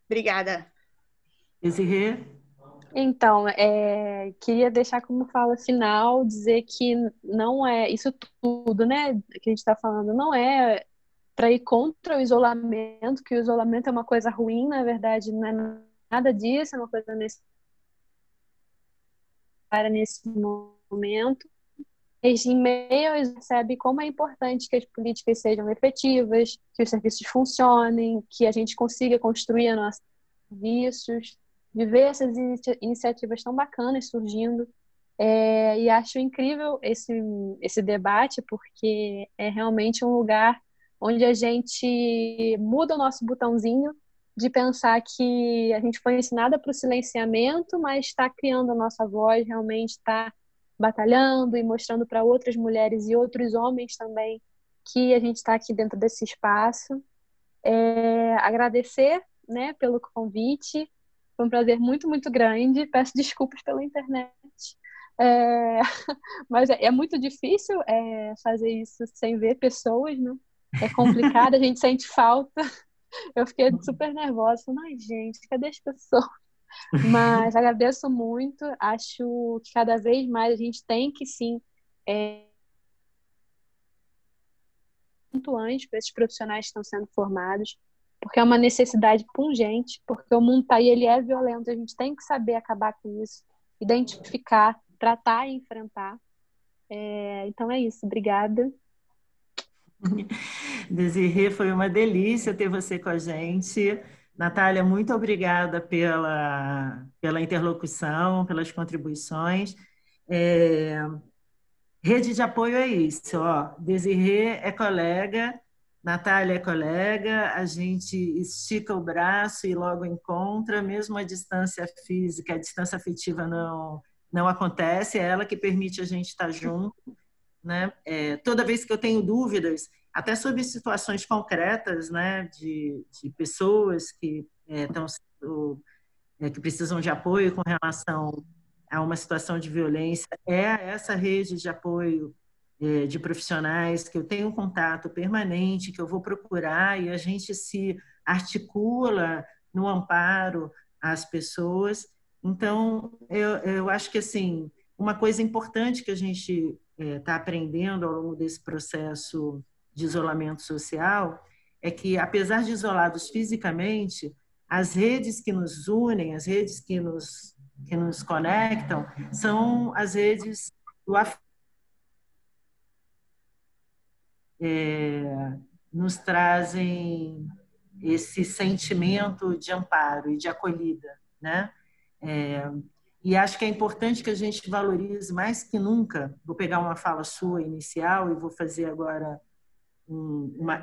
Obrigada. Desirê? Então, queria deixar como fala final, dizer que não é isso tudo, né, que a gente está falando, não é para ir contra o isolamento, que o isolamento é uma coisa ruim, na verdade, não é nada disso, é uma coisa necessária nesse momento. Em meio, a gente percebe como é importante que as políticas sejam efetivas, que os serviços funcionem, que a gente consiga construir nossos serviços, de ver essas iniciativas tão bacanas surgindo. E acho incrível esse debate, porque é realmente um lugar onde a gente muda o nosso botãozinho de pensar que a gente foi ensinada para o silenciamento, mas está criando a nossa voz, realmente está batalhando e mostrando para outras mulheres e outros homens também que a gente está aqui dentro desse espaço. Agradecer, né, pelo convite. Foi um prazer muito, muito grande. Peço desculpas pela internet. Mas é muito difícil fazer isso sem ver pessoas, né? É complicado, a gente sente falta. Eu fiquei super nervosa. Falei, ai, gente, cadê as pessoas? Mas agradeço muito. Acho que cada vez mais a gente tem que, sim, muito antes para esses profissionais que estão sendo formados, porque é uma necessidade pungente, porque o mundo está aí, ele é violento, a gente tem que saber acabar com isso, identificar, tratar e enfrentar. Então é isso, obrigada. Desirê, foi uma delícia ter você com a gente. Natália, muito obrigada pela interlocução, pelas contribuições. Rede de apoio é isso, ó. Desirê é colega, Natália é colega, a gente estica o braço e logo encontra, mesmo a distância física, a distância afetiva não acontece, é ela que permite a gente estar junto, né? Toda vez que eu tenho dúvidas, até sobre situações concretas, né, de pessoas que que precisam de apoio com relação a uma situação de violência, essa rede de apoio de profissionais que eu tenho um contato permanente, que eu vou procurar e a gente se articula no amparo às pessoas. Então, eu acho que assim, uma coisa importante que a gente está aprendendo ao longo desse processo de isolamento social é que, apesar de isolados fisicamente, as redes que nos unem, as redes que nos conectam, são as redes do afeto. Nos trazem esse sentimento de amparo e de acolhida, né? E acho que é importante que a gente valorize mais que nunca. Vou pegar uma fala sua inicial e vou fazer agora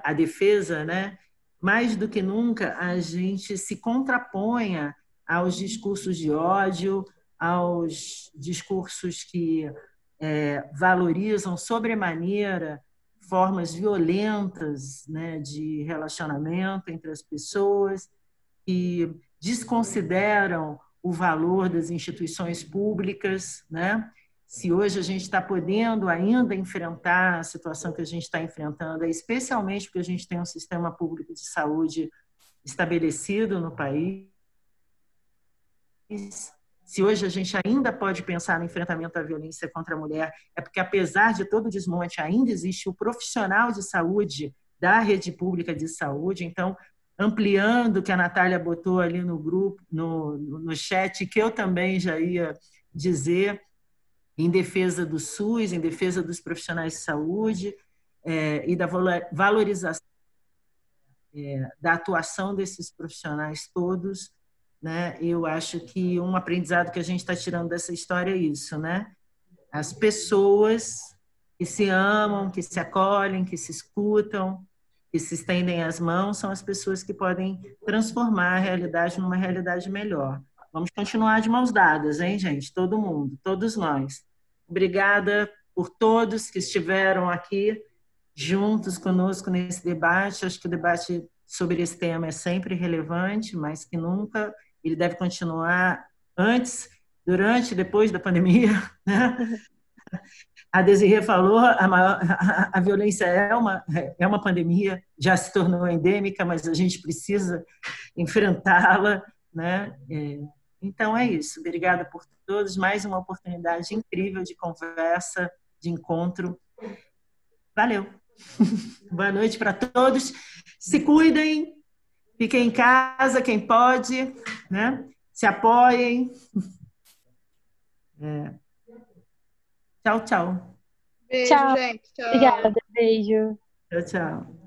a defesa, né? Mais do que nunca, a gente se contraponha aos discursos de ódio, aos discursos que valorizam sobremaneira formas violentas, né, de relacionamento entre as pessoas, e desconsideram o valor das instituições públicas, né? Se hoje a gente está podendo ainda enfrentar a situação que a gente está enfrentando, especialmente porque a gente tem um sistema público de saúde estabelecido no país, se hoje a gente ainda pode pensar no enfrentamento à violência contra a mulher, é porque, apesar de todo o desmonte, ainda existe o profissional de saúde da rede pública de saúde. Então, ampliando o que a Natália botou ali no grupo, no chat, que eu também já ia dizer, em defesa do SUS, em defesa dos profissionais de saúde e da valorização da atuação desses profissionais todos, né? Eu acho que um aprendizado que a gente está tirando dessa história é isso, né? As pessoas que se amam, que se acolhem, que se escutam, que se estendem as mãos, são as pessoas que podem transformar a realidade numa realidade melhor. Vamos continuar de mãos dadas, hein, gente? Todo mundo, todos nós. Obrigada por todos que estiveram aqui juntos conosco nesse debate. Acho que o debate sobre esse tema é sempre relevante, mais que nunca. Ele deve continuar antes, durante e depois da pandemia, né? A Desirê falou, a violência é uma pandemia, já se tornou endêmica, mas a gente precisa enfrentá-la, né? Então é isso. Obrigada por todos. Mais uma oportunidade incrível de conversa, de encontro. Valeu. Boa noite para todos. Se cuidem, fiquem em casa, quem pode, né? Se apoiem. Tchau, tchau. Beijo, Tchau. gente. Tchau. Obrigada, beijo. Tchau, tchau.